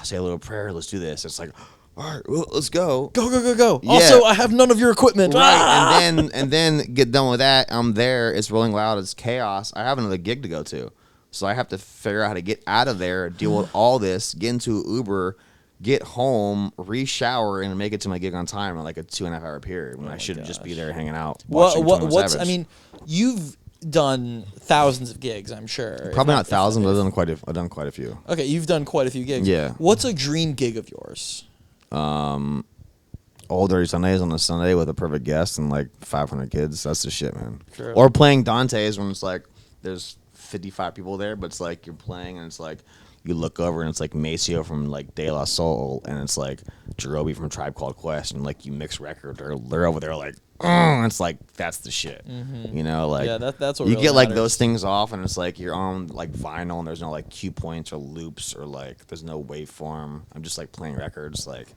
say a little prayer. Let's do this. It's like, all right, well, let's go. Go. Yeah. Also, I have none of your equipment. Right, and then get done with that. I'm there. It's rolling loud. It's chaos. I have another gig to go to. So I have to figure out how to get out of there, deal with all this, get into Uber, get home, re-shower, and make it to my gig on time in like a 2.5 hour period when I should just be there hanging out. I mean, you've done thousands of gigs, I'm sure. Probably not thousands, but I've done quite a few. Okay, you've done quite a few gigs. Yeah. What's a dream gig of yours? Old Dirty Sundays on a Sunday with a perfect guest and like 500 kids. That's the shit, man. Sure. Or playing Dante's when it's like there's 55 people there, but it's like you're playing and it's like you look over and it's like Maceo from like De La Soul and it's like Jerobi from Tribe Called Quest and like you mix records or they're over there like it's like that's the shit. You know, like yeah, that's what you really get like matters. those things off and it's like you're on like vinyl and there's no like cue points or loops or like there's no waveform. I'm just like playing records. Like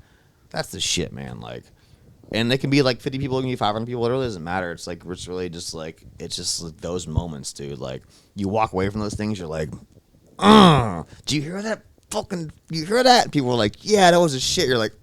that's the shit, man. Like, and it can be like 50 people, it can be 500 people. It really doesn't matter. It's like it's really just like it's just like those moments, dude. Like you walk away from those things, you're like, do you hear that? You hear that? People are like, yeah, that was a shit. You're like,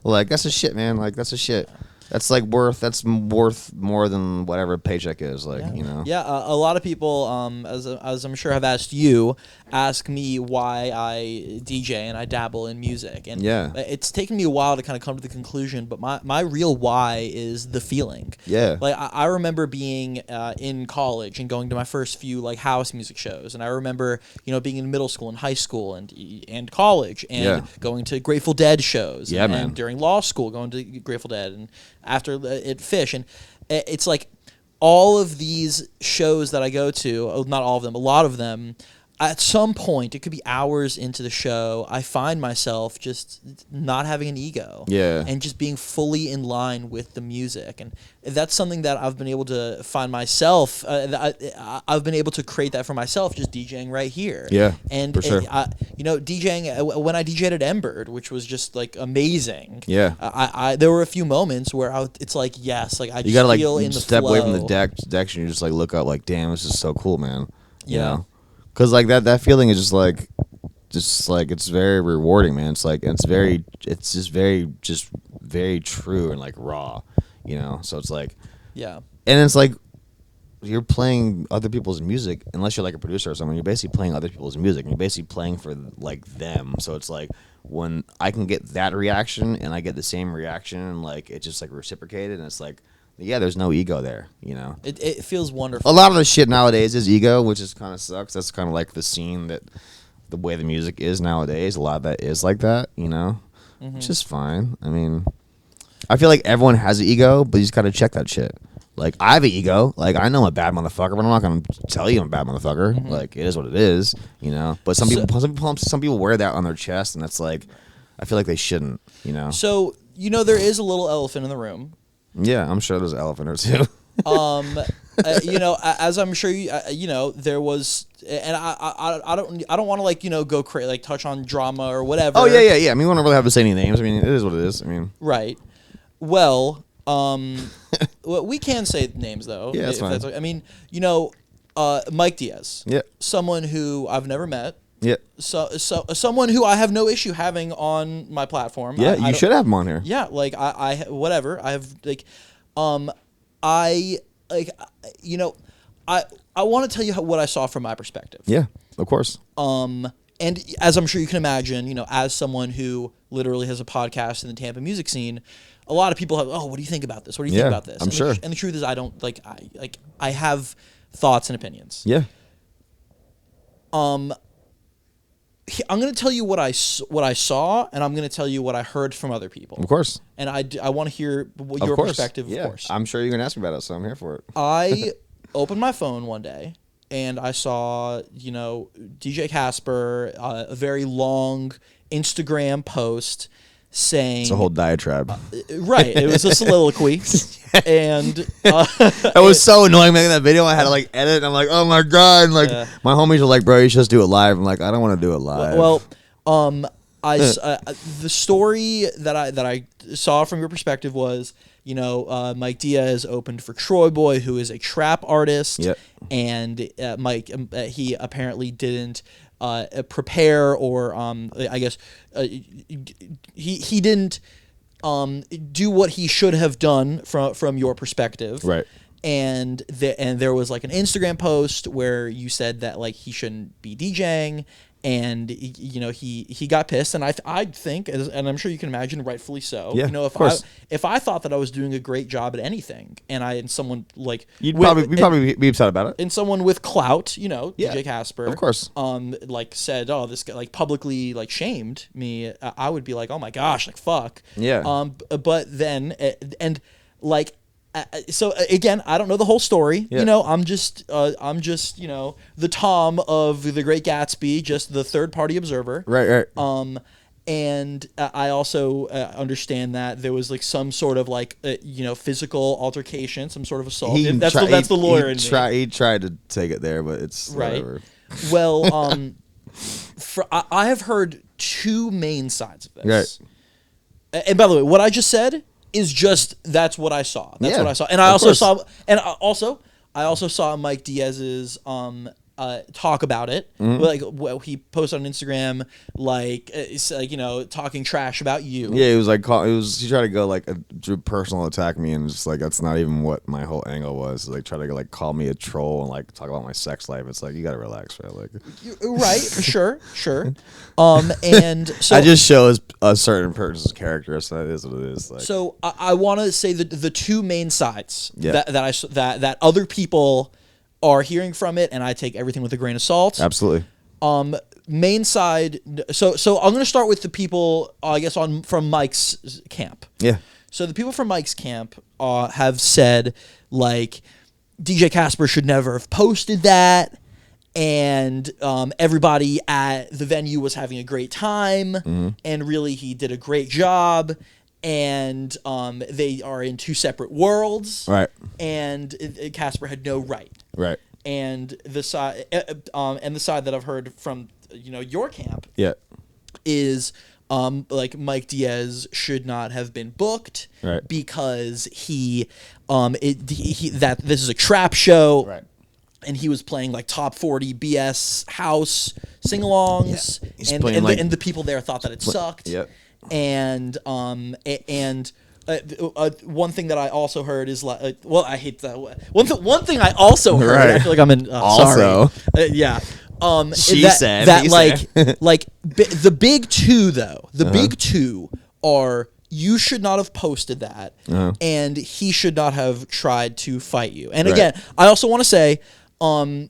like that's a shit, man. Like that's a shit. That's like worth more than whatever paycheck is, like, you know. Yeah, a lot of people, as I'm sure have asked you, ask me why I DJ and I dabble in music, and Yeah. it's taken me a while to kind of come to the conclusion. But my real why is the feeling. Yeah. Like I remember being in college and going to my first few like house music shows, and I remember being in middle school and high school and college and going to Grateful Dead shows. Yeah, and, man. And during law school, going to Grateful Dead and after it Fish, and it's like all of these shows that I go to, not all of them, a lot of them, at some point, it could be hours into the show, I find myself just not having an ego. Yeah. And just being fully in line with the music. And that's something that I've been able to find myself. I've been able to create that for myself just DJing right here. Yeah, And, for sure. DJing, when I DJed at Emberd, which was just like amazing. Yeah. There were a few moments where it's like, yes, like I just You gotta like feel in the step away from flow. the deck and you just like look up like, damn, this is so cool, man. You Yeah. know? Cause like that feeling is just like it's very rewarding, man. It's like it's just very true and like raw, you know. So it's like, Yeah. and it's like you're playing other people's music unless you're like a producer or someone. You're basically playing other people's music. And you're basically playing for like them. So it's like when I can get that reaction and I get the same reaction and like it's just like reciprocated and it's like. Yeah, there's no ego there, you know. It feels wonderful. A lot of the shit nowadays is ego, which is kind of sucks. That's kind of like the scene that the way the music is nowadays. A lot of that is like that, you know, which is fine. I mean, I feel like everyone has an ego, but you just gotta check that shit. Like I have an ego. Like I know I'm a bad motherfucker, but I'm not gonna tell you I'm a bad motherfucker. Like it is what it is, you know. But some people wear that on their chest, and that's like, I feel like they shouldn't, you know. So there is a little elephant in the room. Yeah, I'm sure there's an elephant or two. As I'm sure there was, and I don't want to like go crazy, like touch on drama or whatever. Oh yeah. I mean, we don't really have to say any names. I mean, it is what it is. I mean, right. Well, we can say names though. Yeah, that's fine. I mean, Mike Diaz. Yeah. Someone who I've never met. Yeah. So someone who I have no issue having on my platform. Yeah, you should have him on here. Yeah, like I whatever. I have like I want to tell you what I saw from my perspective. Yeah, of course. And as I'm sure you can imagine, as someone who literally has a podcast in the Tampa music scene, a lot of people have, what do you think about this? What do you think about this? I'm sure. And the truth is I don't I have thoughts and opinions. Yeah. I'm going to tell you what I saw, and I'm going to tell you what I heard from other people. Of course. And I want to hear your perspective, of course. I'm sure you're going to ask me about it, so I'm here for it. I opened my phone one day, and I saw, DJ Casper, a very long Instagram post saying... It's a whole diatribe. Right. It was a soliloquy. And... that was so annoying making that video. I had to, edit, and I'm like, oh, my God. And, my homies are like, bro, you should just do it live. I'm like, I don't want to do it live. Well, the story that I saw from your perspective was... Mike Diaz opened for Troy Boy, who is a trap artist, yep. And Mike, he apparently didn't prepare, or I guess he didn't do what he should have done from your perspective, right? And there was an Instagram post where you said that he shouldn't be DJing. And he got pissed, and I think, and I'm sure you can imagine, rightfully so. Yeah, if I thought that I was doing a great job at anything, and someone you'd probably be upset about it, and someone with clout, DJ Casper, of course, said, oh, this guy publicly shamed me, I would be like, oh my gosh, fuck, yeah. But then so again, I don't know the whole story. Yeah. I'm just the Tom of The Great Gatsby, just the third party observer. Right. And I also understand that there was some sort of physical altercation, some sort of assault. That's the lawyer in me. He tried to take it there, but it's right. Whatever. Well, I have heard two main sides of this. Right. And by the way, what I just said is just that's what I saw. That's what I saw, and I also saw Mike Diaz's talk about it. Mm-hmm. He posted on Instagram, talking trash about you. Yeah, he was he tried to go to personal attack me, and just that's not even what my whole angle was. Try to call me a troll and talk about my sex life. It's you gotta relax, right? Right, sure. And so I just show a certain person's character, so that is what it is. So I want to say that the two main sides yeah. that other people are hearing from it, and I take everything with a grain of salt. Absolutely. Main side. So I'm going to start with the people, I guess, from Mike's camp. Yeah. So the people from Mike's camp have said DJ Casper should never have posted that, and everybody at the venue was having a great time, mm-hmm. and really he did a great job. And they are in two separate worlds, right? And Casper had no right, right? And the side that I've heard from your camp, yeah, is Mike Diaz should not have been booked, right? Because that this is a trap show, right? And he was playing top 40 BS house sing-alongs, yeah. and the people there thought that it sucked. Yep. And one thing that I also heard is I hate that one thing I also heard. Right. I feel like I'm in also sorry. Yeah. Said the big two though. The uh-huh. big two are you should not have posted that, uh-huh. and he should not have tried to fight you. And right. again, I also want to say, I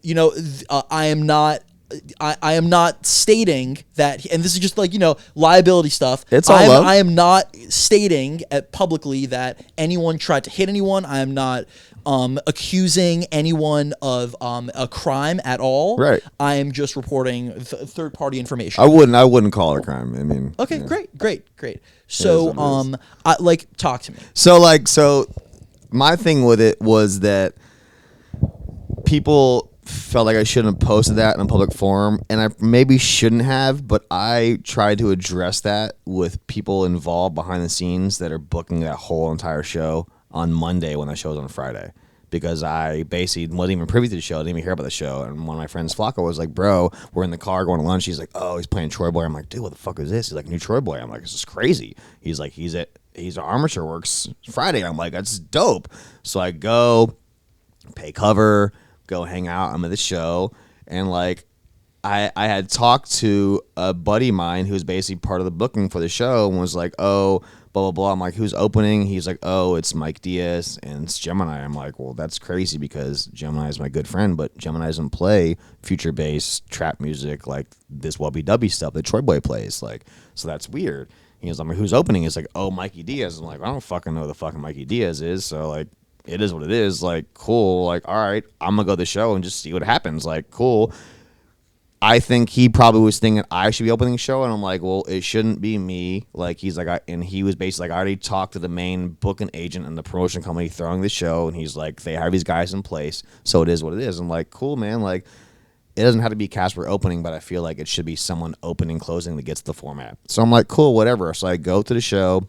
am not stating that, and this is just liability stuff. It's all love. I am not stating publicly that anyone tried to hit anyone. I am not accusing anyone of a crime at all. Right. I am just reporting third party information. I wouldn't call it a crime. I mean. Okay. Yeah. Great. So talk to me. So my thing with it was that people felt like I shouldn't have posted that in a public forum, and I maybe shouldn't have, but I tried to address that with people involved behind the scenes that are booking that whole entire show on Monday when the show's on Friday, because I basically wasn't even privy to the show, I didn't even hear about the show, and one of my friends, Flacco, was like, bro, we're in the car going to lunch, he's like, oh, he's playing Troy Boy. I'm like, dude, what the fuck is this? He's like, new Troy Boy. I'm like, this is crazy. He's like, he's at Armature Works Friday. I'm like, that's dope. So I go, pay cover, go hang out. I'm at the show, and I had talked to a buddy of mine who was basically part of the booking for the show and was like, oh, blah, blah, blah. I'm like, who's opening? He's like, oh, it's Mike Diaz and it's Gemini. I'm like, well, that's crazy because Gemini is my good friend, but Gemini doesn't play future-based trap music like this wubby-dubby stuff that Troy Boy plays. Like, so that's weird. He was like, who's opening? He's like, oh, Mikey Diaz. I'm like, I don't fucking know who the fucking Mikey Diaz is. So, like, it is what it is. Like, cool. Like, all right, I'm going to go to the show and just see what happens. Like, cool. I think he probably was thinking I should be opening the show, and I'm like, well, it shouldn't be me. Like, he's like, and he was basically like, I already talked to the main booking agent and the promotion company throwing the show, and he's like, they have these guys in place, so it is what it is. I'm like, cool, man. Like, it doesn't have to be Casper opening, but I feel like it should be someone opening, closing that gets the format. So I'm like, cool, whatever. So I go to the show,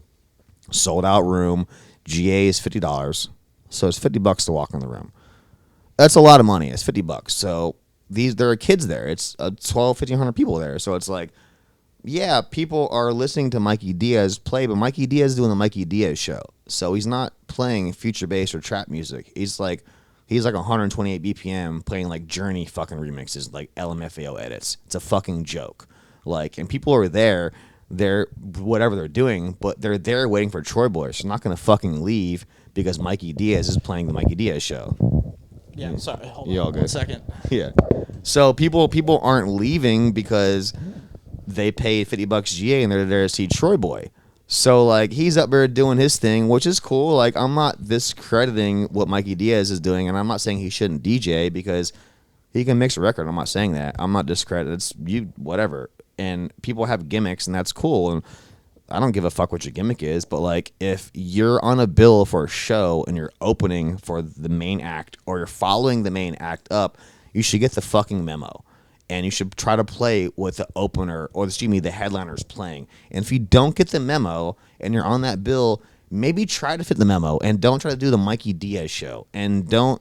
sold out room. GA is $50, so it's $50 to walk in the room. That's a lot of money. It's $50. So there are kids there. It's 1,500 people there. So it's like, yeah, people are listening to Mikey Diaz play, but Mikey Diaz is doing the Mikey Diaz show. So he's not playing future bass or trap music. He's like 128 BPM playing like Journey fucking remixes, like LMFAO edits. It's a fucking joke. Like, and people are there, they're whatever they're doing, but they're there waiting for Troy Boy. So they're not gonna fucking leave because Mikey Diaz is playing the Mikey Diaz show. Yeah, sorry. Hold You on all good? 1 second. Yeah. So people aren't leaving because they paid $50 GA and they're there to see Troy Boy. So like he's up there doing his thing, which is cool. Like I'm not discrediting what Mikey Diaz is doing, and I'm not saying he shouldn't DJ because he can mix a record. I'm not saying that. I'm not discrediting. It's you whatever. And people have gimmicks, and that's cool. And I don't give a fuck what your gimmick is, but like if you're on a bill for a show and you're opening for the main act or you're following the main act up, you should get the fucking memo. And you should try to play what the opener or the headliner is playing. And if you don't get the memo and you're on that bill, maybe try to fit the memo and don't try to do the Mikey Diaz show. And don't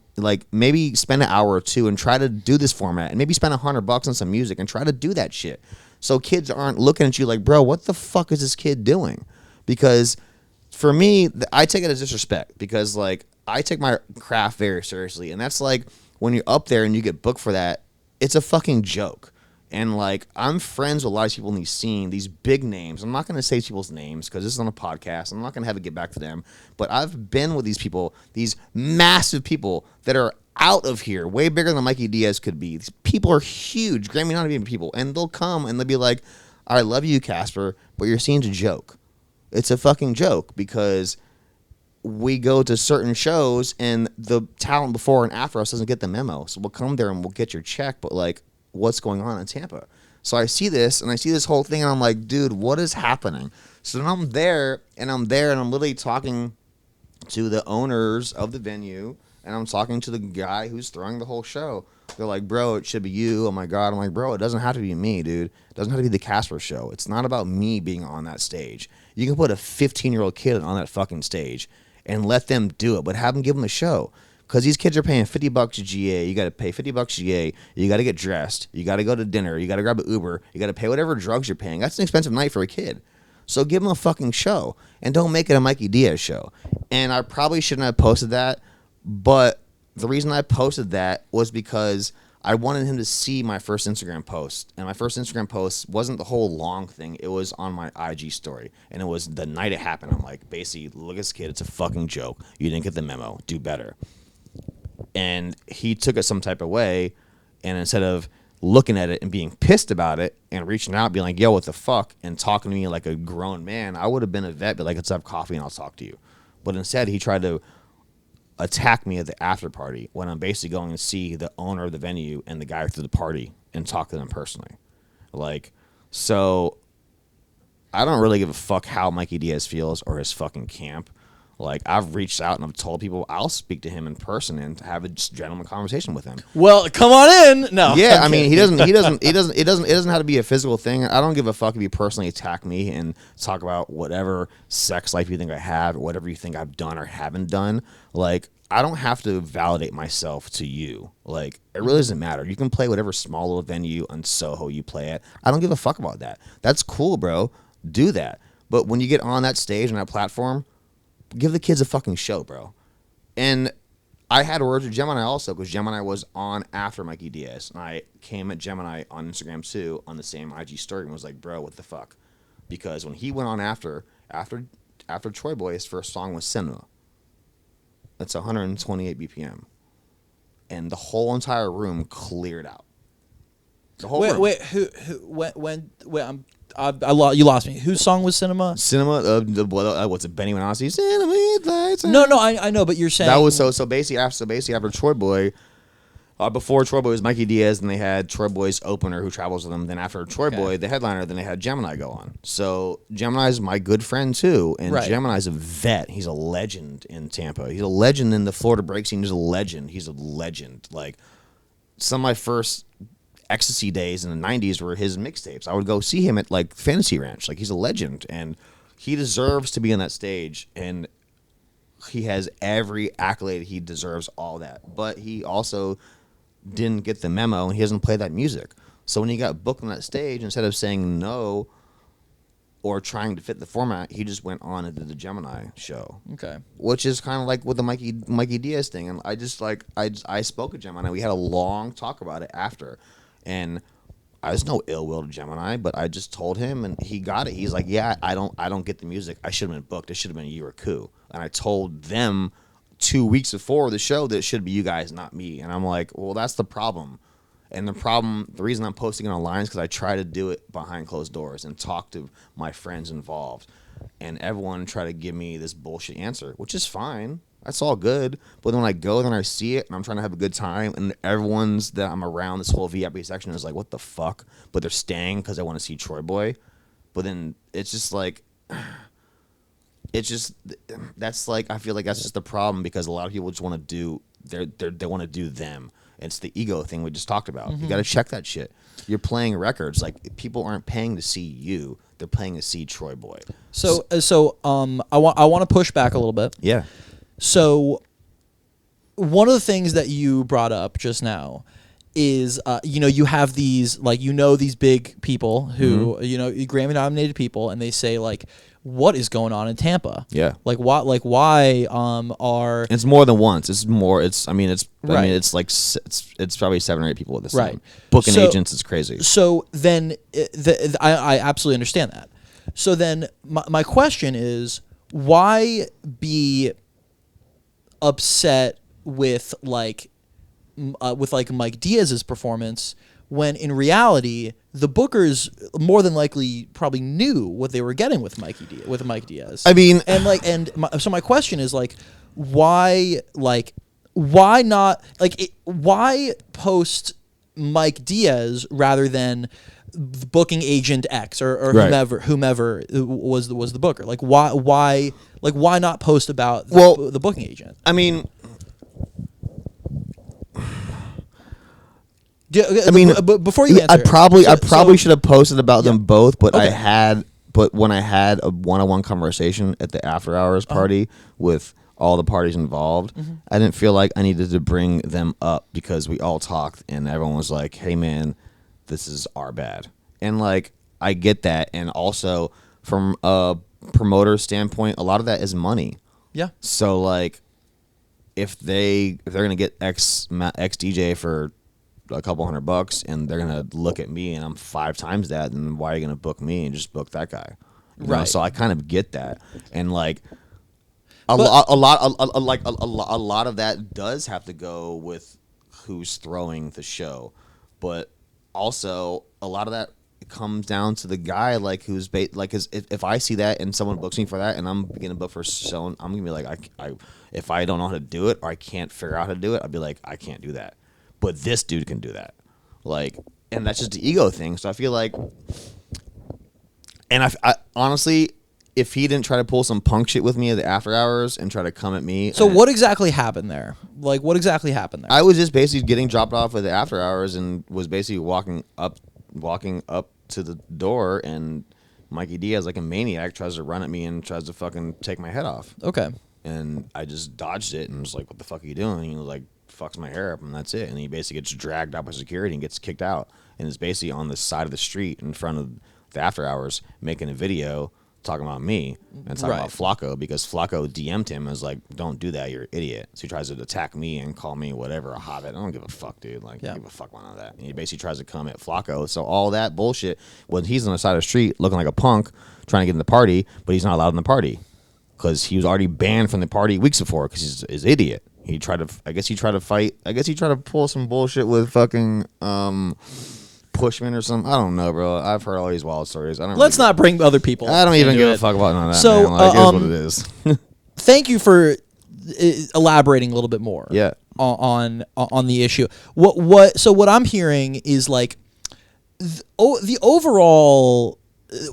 maybe spend an hour or two and try to do this format and maybe spend $100 on some music and try to do that shit. So kids aren't looking at you like, bro, what the fuck is this kid doing? Because for me, I take it as disrespect because like I take my craft very seriously. And that's like when you're up there and you get booked for that, it's a fucking joke. And like I'm friends with a lot of people in these scene, these big names. I'm not going to say people's names because this is on a podcast. I'm not going to have it get back to them. But I've been with these people, these massive people that are out of here, way bigger than Mikey Diaz could be. These people are huge, Grammy nominated people, and they'll come and they'll be like, I love you, Casper, but your scene's a joke. It's a fucking joke because we go to certain shows and the talent before and after us doesn't get the memo. So we'll come there and we'll get your check, but like, what's going on in Tampa? So I see this and I see this whole thing and I'm like, dude, what is happening? So then I'm there and I'm literally talking to the owners of the venue and I'm talking to the guy who's throwing the whole show. They're like, bro, it should be you. Oh my God. I'm like, bro, it doesn't have to be me, dude. It doesn't have to be the Casper show. It's not about me being on that stage. You can put a 15-year-old kid on that fucking stage and let them do it, but have them give them a show. Because these kids are paying $50 GA. You got to pay $50 GA. You got to get dressed. You got to go to dinner. You got to grab an Uber. You got to pay whatever drugs you're paying. That's an expensive night for a kid. So give them a fucking show and don't make it a Mikey Diaz show. And I probably shouldn't have posted that, but the reason I posted that was because I wanted him to see my first Instagram post. And my first Instagram post wasn't the whole long thing. It was on my IG story. And it was the night it happened. I'm like, basically, look at this kid. It's a fucking joke. You didn't get the memo. Do better. And he took it some type of way. And instead of looking at it and being pissed about it and reaching out, being like, yo, what the fuck? And talking to me like a grown man, I would have been a vet, but like, let's have coffee and I'll talk to you. But instead, he tried to attack me at the after party when I'm basically going to see the owner of the venue and the guy who threw the party and talk to them personally. Like, so I don't really give a fuck how Mikey Diaz feels or his fucking camp. Like, I've reached out and I've told people I'll speak to him in person and have a gentleman conversation with him. Well, come on in. No. Yeah, I mean, it doesn't have to be a physical thing. I don't give a fuck if you personally attack me and talk about whatever sex life you think I have or whatever you think I've done or haven't done. Like, I don't have to validate myself to you. Like, it really doesn't matter. You can play whatever small little venue on Soho you play at. I don't give a fuck about that. That's cool, bro. Do that. But when you get on that stage and that platform, give the kids a fucking show, bro. And I had words with Gemini also because Gemini was on after Mikey Diaz, and I came at Gemini on Instagram too on the same IG story and was like, bro, what the fuck? Because when he went on after Troy Boy, his first song was Cinema. That's 128 BPM, and the whole entire room cleared out. The whole room. Wait, you lost me. Whose song was Cinema? Cinema, what's it? Benny Benassi. Cinema lights. No, I know, but you're saying That was so basically after Troy Boy. Before Troy Boy was Mikey Diaz, and they had Troy Boy's opener who travels with them. Then after Troy Boy, the headliner, then they had Gemini go on. So Gemini's my good friend too, and Gemini's a vet. He's a legend in Tampa. He's a legend in the Florida break scene. He's a legend. He's a legend. Like some of my first ecstasy days in the 90s were his mixtapes. I would go see him at like Fantasy Ranch. Like he's a legend, and he deserves to be on that stage, and he has every accolade. He deserves all that, but he also didn't get the memo, and he doesn't play that music. So when he got booked on that stage, instead of saying no or trying to fit the format, he just went on and did the Gemini show. Okay. Which is kind of like with the Mikey Diaz thing. And I spoke with Gemini. We had a long talk about it after. And I was no ill will to Gemini, but I just told him, and he got it. He's like, yeah, I don't get the music. I should have been booked. It should have been you or Koo. And I told them 2 weeks before the show that it should be you guys, not me. And I'm like, well, that's the problem. And the reason I'm posting it online is because I try to do it behind closed doors and talk to my friends involved. And everyone try to give me this bullshit answer, which is fine. That's all good. But when I go there and I see it and I'm trying to have a good time, and everyone's that I'm around, this whole VIP section is like, what the fuck? But they're staying because they want to see Troy Boy. But then it's just like... that's like, I feel like that's just the problem, because a lot of people just want to do they want to do them. It's the ego thing we just talked about. You got to check that shit. You're playing records. Like, people aren't paying to see you. They're paying to see Troy Boy. So I want to push back a little bit. Yeah. So one of the things that you brought up just now is, you have these, like, these big people who, Grammy nominated people, and they say, like, what is going on in Tampa? Yeah. Why are... It's more than once. It's more, it's probably 7 or 8 people at this time. Booking agents is crazy. So then, I absolutely understand that. So then my question is, why be upset with Mike Diaz's performance, when in reality the bookers more than likely probably knew what they were getting with Mike Diaz. I mean, so my question is, like, why not, why post Mike Diaz rather than booking agent X or whomever was the booker? Like, why not post about the booking agent? I mean, but before you answer, I probably should have posted about them both, but when I had a one-on-one conversation at the after hours party with all the parties involved, I didn't feel like I needed to bring them up, because we all talked and everyone was like, hey man, this is our bad. And like, I get that. And also from a promoter standpoint, a lot of that is money. Yeah. So like, if they're going to get X DJ for a couple $100 and they're gonna look at me and I'm 5 times that, then why are you gonna book me and just book that guy? You know? So I kind of get that, and like a lot of that does have to go with who's throwing the show, but also a lot of that comes down to the guy, like, who's if I see that and someone books me for that and I'm getting booked for show, I'm gonna be like, if I don't know how to do it or I can't figure out how to do it, I'll be like, I can't do that. But this dude can do that. Like, and that's just the ego thing. So I feel like, and I honestly, if he didn't try to pull some punk shit with me at the after hours and try to come at me. So what exactly happened there? Like, what exactly happened there? I was just basically getting dropped off at the after hours and was basically walking up to the door, and Mikey Diaz, like a maniac, tries to run at me and tries to fucking take my head off. Okay. And I just dodged it and was like, what the fuck are you doing? And he was like, fucks my hair up, and that's it. And he basically gets dragged out by security and gets kicked out, and is basically on the side of the street in front of the after hours making a video talking about me and talking about Flacco, because Flacco DM'd him and was like, don't do that, you're an idiot. So he tries to attack me and call me whatever, a hobbit. I don't give a fuck, dude. Like, I don't give a fuck about that. And he basically tries to come at Flacco. So all that bullshit, when he's on the side of the street looking like a punk, trying to get in the party, but he's not allowed in the party because he was already banned from the party weeks before because he's an idiot. He tried to, I guess he tried to fight, I guess he tried to pull some bullshit with fucking, Pushman or something. I don't know, bro. I've heard all these wild stories. Let's not bring other people. I don't even give a fuck about none of that. So, man. Like, it is what it is. Thank you for elaborating a little bit more. Yeah. On the issue. So what I'm hearing is like the overall.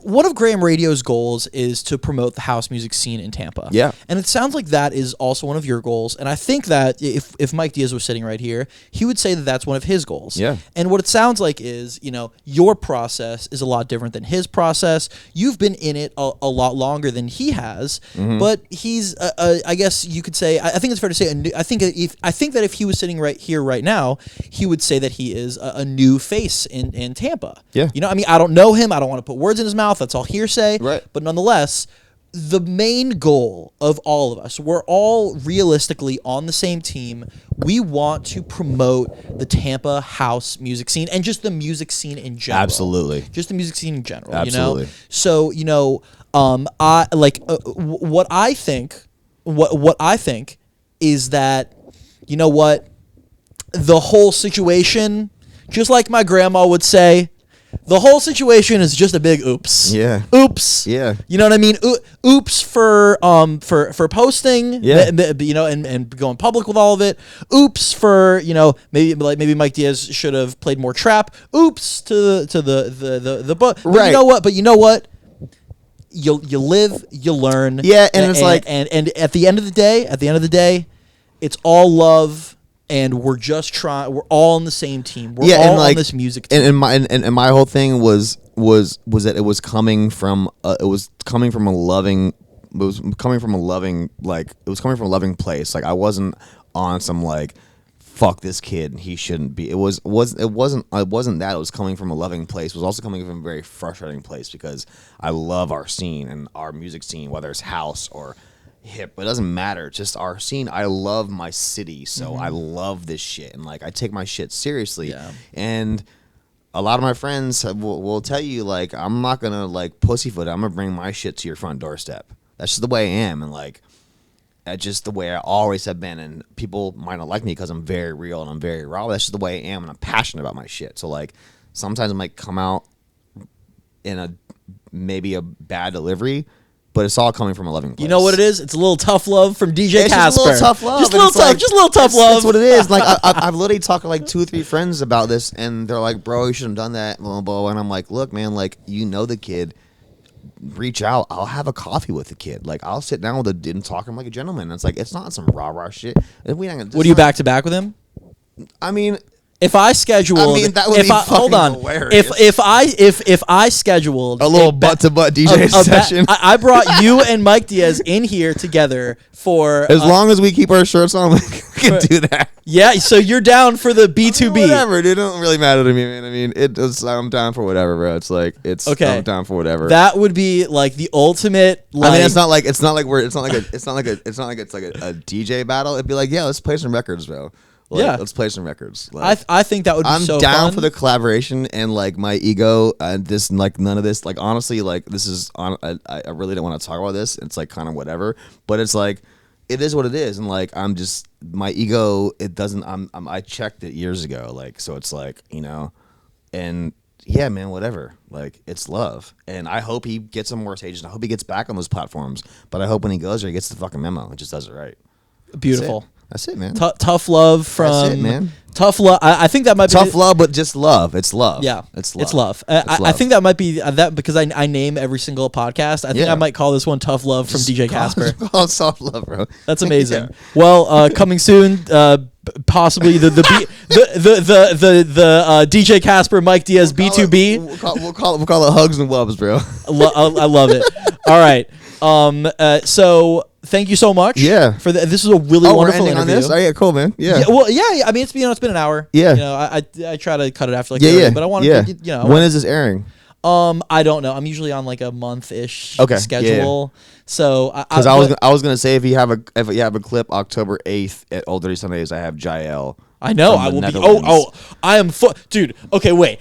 One of Graham Radio's goals is to promote the house music scene in Tampa. Yeah. And it sounds like that is also one of your goals. And I think that if Mike Diaz was sitting right here, he would say that that's one of his goals. Yeah. And what it sounds like is, your process is a lot different than his process. You've been in it a lot longer than he has, but he's, I guess you could say, I think it's fair to say, I think that if he was sitting right here right now, he would say that he is a new face in Tampa. Yeah. I don't know him. I don't want to put words in his mouth. That's all hearsay. Right. But nonetheless, the main goal of all of us, we're all realistically on the same team. We want to promote the Tampa house music scene and just the music scene in general. Absolutely. Just the music scene in general. Absolutely. So, I like what I think is that, the whole situation, just like my grandma would say, the whole situation is just a big oops. Yeah. Oops. Yeah. You know what I mean? Oops for posting. Yeah. And going public with all of it. Oops for maybe Mike Diaz should have played more trap. Oops to the book. Right. But you know what? You live, you learn. Yeah, and it's like and at the end of the day, it's all love. And we're just trying. We're all on the same team. We're all on this music team. And my whole thing was that it was coming from a loving place. Like, I wasn't on some like, fuck this kid, he shouldn't be. It wasn't that. It was coming from a loving place. It was also coming from a very frustrating place because I love our scene and our music scene, whether it's house or hip, it doesn't matter. Just our scene. I love my city, so I love this shit, and like, I take my shit seriously. Yeah. And a lot of my friends will tell you, like, I'm not gonna like pussyfoot. I'm gonna bring my shit to your front doorstep. That's just the way I am, and like, that's just the way I always have been. And people might not like me because I'm very real and I'm very raw. But that's just the way I am, and I'm passionate about my shit. So like, sometimes I might come out in maybe a bad delivery, but it's all coming from a loving place. You know what it is? It's a little tough love from DJ Casper. Just a little tough love. Just a little tough love. That's what it is. Like, I've literally talked to like 2 or 3 friends about this, and they're like, bro, you shouldn't have done that, blah, blah, blah. And I'm like, look, man, like, the kid. Reach out. I'll have a coffee with the kid. Like, I'll sit down with him and talk to him like a gentleman. It's like, it's not some rah-rah shit. What are you back to back with him? I mean... If I scheduled, that would be hold on. Hilarious. If I scheduled a little butt to butt DJ session, I brought you and Mike Diaz in here together for as long as we keep our shirts on, we can do that. Yeah, so you're down for the B2B. Whatever, dude. It don't really matter to me, man. I mean, I'm down for whatever, bro. It's like okay. I'm down for whatever. That would be like the ultimate. Like, I mean, it's not like a DJ battle. It'd be like, yeah, let's play some records, bro. Like, yeah, let's play some records. Like, I think that would be so fun. I'm down for the collaboration, and like, my ego and this, like, none of this, like, honestly, like, this is on. I really don't want to talk about this. It's like kind of whatever, but it's like, it is what it is, and like, I'm just, my ego. It doesn't. I checked it years ago, like, so it's like, and yeah, man, whatever. Like, it's love, and I hope he gets some more stages. I hope he gets back on those platforms, but I hope when he goes there, he gets the fucking memo and just does it right. Beautiful. That's it, man. Tough love from. That's it, man. Tough love. I think that might be tough love, but just love. It's love. Yeah, it's love. It's love. I think that might be that because I name every single podcast. I think I might call this one "Tough Love" from DJ Casper. Call it soft love, bro. That's amazing. Yeah. Well, coming soon, possibly the DJ Casper Mike Diaz B2B. We'll call it hugs and loves, bro. I love it. All right. So. Thank you so much. Yeah. For this is a really wonderful interview. On this? Oh yeah, cool, man. Yeah. Well, yeah. I mean, it's been an hour. Yeah. I try to cut it after like. Yeah. But I want to. When is this airing? I don't know. I'm usually on like a month-ish Okay, schedule. yeah. So Because I was gonna say if you have a clip October 8th at Old Dirty Sundays, I have Jael. I know I will be. Oh, I am. Dude. Okay, wait.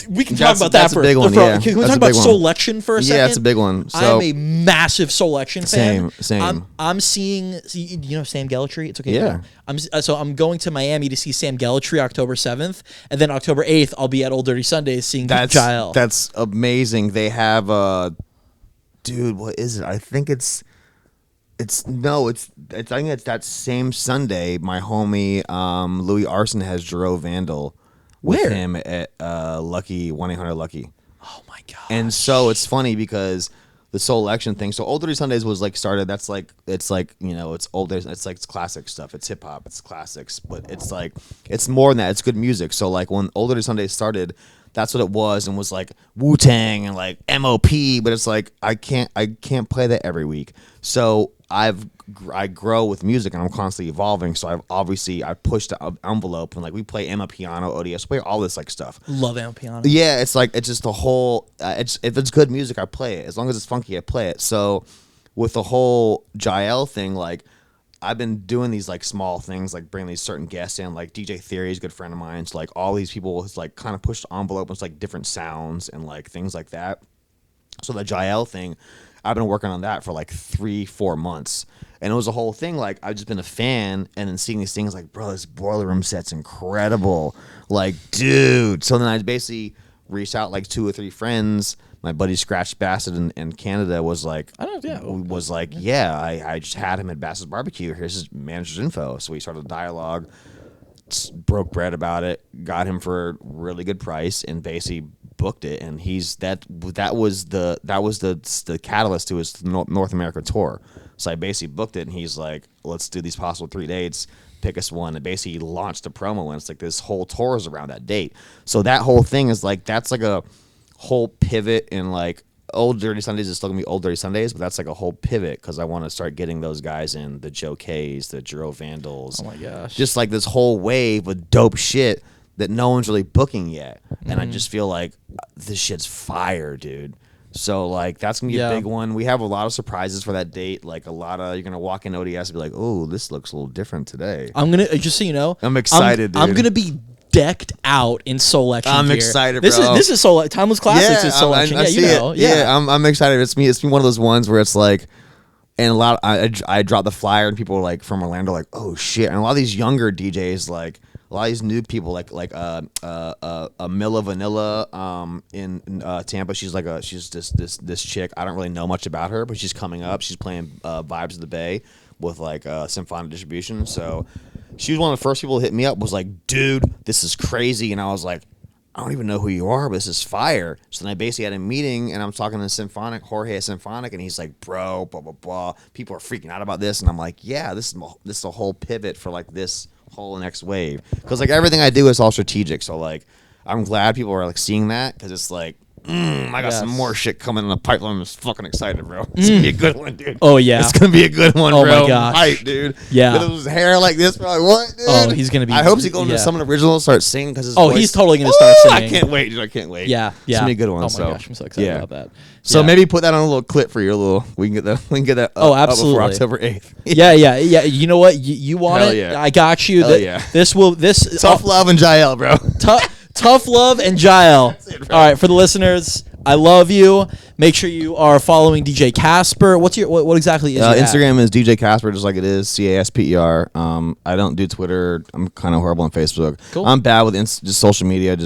We can talk about that that's for a big one. Can we That's talk a about big one. Soulection for a second? Yeah, it's a big one. I So am a massive Soulection fan. Same. I'm seeing. You know Sam Gellatry? It's okay. Yeah. I'm going to Miami to see Sam Gellatry October 7th, and then October 8th I'll be at Old Dirty Sundays seeing Jael. That's amazing. They have dude, what is it? I think it's I think it's that same Sunday. My homie Louis Arson has Jero Vandal with Where? him at Lucky 1-800 Lucky. Oh my god! And so it's funny because the Soulection thing. So Old Dirty Sundays was like started. That's like it's like it's old. It's like it's classic stuff. It's hip hop. It's classics. But it's like it's more than that. It's good music. So like when Old Dirty Sundays started, that's what it was and was like Wu-Tang and like MOP. But it's like I can't play that every week. So I grow with music and I'm constantly evolving. So I pushed the envelope and like we play Emma Piano, ODS, play all this like stuff. Love Emma Piano. Yeah, it's like it's just the whole. If it's good music, I play it. As long as it's funky, I play it. So with the whole Jael thing, like I've been doing these like small things, like bringing these certain guests in, like DJ Theory is a good friend of mine. So like all these people has like kind of pushed the envelope with like different sounds and like things like that. So the Jael thing, I've been working on that for like 3-4 months. And it was a whole thing. Like I've just been a fan, and then seeing these things like, bro, this Boiler Room set's incredible. Like, dude. So then I basically reached out like 2 or 3 friends. My buddy Scratch Bassett in Canada was like, I just had him at Bassett's Barbecue. Here's his manager's info. So we started a dialogue, broke bread about it, got him for a really good price, and basically booked it. And that was the catalyst to his North America tour. So I basically booked it, and he's like, let's do these possible 3 dates. Pick us one. And basically launched a promo, and it's like this whole tour is around that date. So that whole thing is like, that's like a whole pivot in like Old Dirty Sundays is still gonna be Old Dirty Sundays, but that's like a whole pivot because I want to start getting those guys in, the Joe K's, the Jero Vandals. Oh my gosh. Just like this whole wave of dope shit that no one's really booking yet. And I just feel like this shit's fire, dude. So like that's gonna be a big one. We have a lot of surprises for that date. Like you're gonna walk in ODS and be like, oh, this looks a little different today. I'm gonna just so you know, I'm excited, dude. I'm gonna be decked out in Soulection I'm gear. excited, bro. This is Soul Timeless Classics is Soulection. I see it. Yeah, I'm excited. It's been one of those ones where it's like, and I dropped the flyer and people were like from Orlando like, oh shit, and a lot of these younger DJs like. A lot of these new people like Milla Vanilla in Tampa. She's this chick. I don't really know much about her, but she's coming up. She's playing Vibes of the Bay with like Symphonic Distribution. So she was one of the first people to hit me up. Was like, dude, this is crazy, and I was like, I don't even know who you are, but this is fire. So then I basically had a meeting, and I'm talking to Jorge at Symphonic, and he's like, bro, blah blah blah. People are freaking out about this, and I'm like, yeah, this is a whole pivot for like this whole next wave, because like everything I do is all strategic. So like I'm glad people are like seeing that, because it's like I got some more shit coming in the pipeline. I'm just fucking excited, bro. It's gonna be a good one, dude. Oh yeah, it's gonna be a good one, bro. Oh my gosh, hype, dude. Yeah, with his hair like this, bro. Like, what, dude? Oh, he's gonna be. I hope he's going to some original, start singing, because he's totally gonna start singing. I can't wait, dude. I can't wait. Yeah, it's gonna be a good one. Oh my gosh, I'm so excited about that. So maybe put that on a little clip for your little. We can get that. Absolutely. Up before October 8th. yeah. You know what? You want Hell it? Yeah. I got you. This tough love and Jael, bro. Tough love and Jael. All right, for the listeners, I love you. Make sure you are following DJ Casper. What exactly is your Instagram is DJ Casper, just like it is CASPER. I don't do Twitter. I'm kind of horrible on Facebook. Cool. I'm bad with just social media.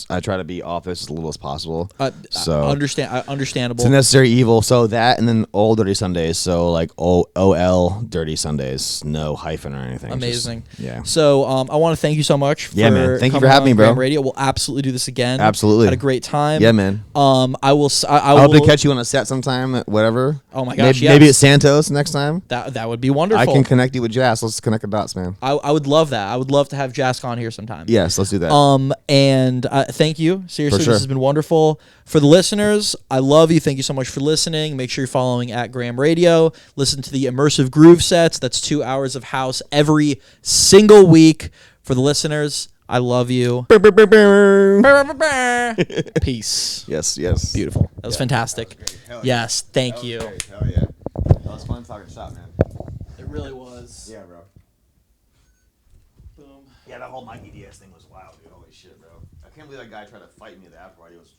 I try to be off this as little as possible. Understandable. It's a necessary evil. So that, and then Old Dirty Sundays. So like OL Dirty Sundays, no hyphen or anything. Amazing. Yeah. So I want to thank you so much. Man. Thank you for having me, bro. Graham Radio. We'll absolutely do this again. Absolutely. Had a great time. Yeah, man. I will. I hope to catch you on a set sometime, whatever. Oh my gosh, maybe at Santos next time. That would be wonderful. I can connect you with Jazz. Let's connect the dots, man. I would love that. I would love to have Jask on here sometime. Yes, let's do that. And thank you. Seriously, sure. This has been wonderful. For the listeners, I love you. Thank you so much for listening. Make sure you're following at Graham Radio. Listen to the Immersive Groove Sets. That's 2 hours of house every single week. For the listeners, I love you. Peace. Yes. Beautiful. That was fantastic. That was great. Hell yeah. Yes, thank That was you. great. Hell yeah. That was fun talking shop, man. It really was. Yeah, bro. Boom. Yeah, that whole Mikey Diaz thing was wild, dude. Holy shit, bro. I can't believe that guy tried to fight me at the after party. It was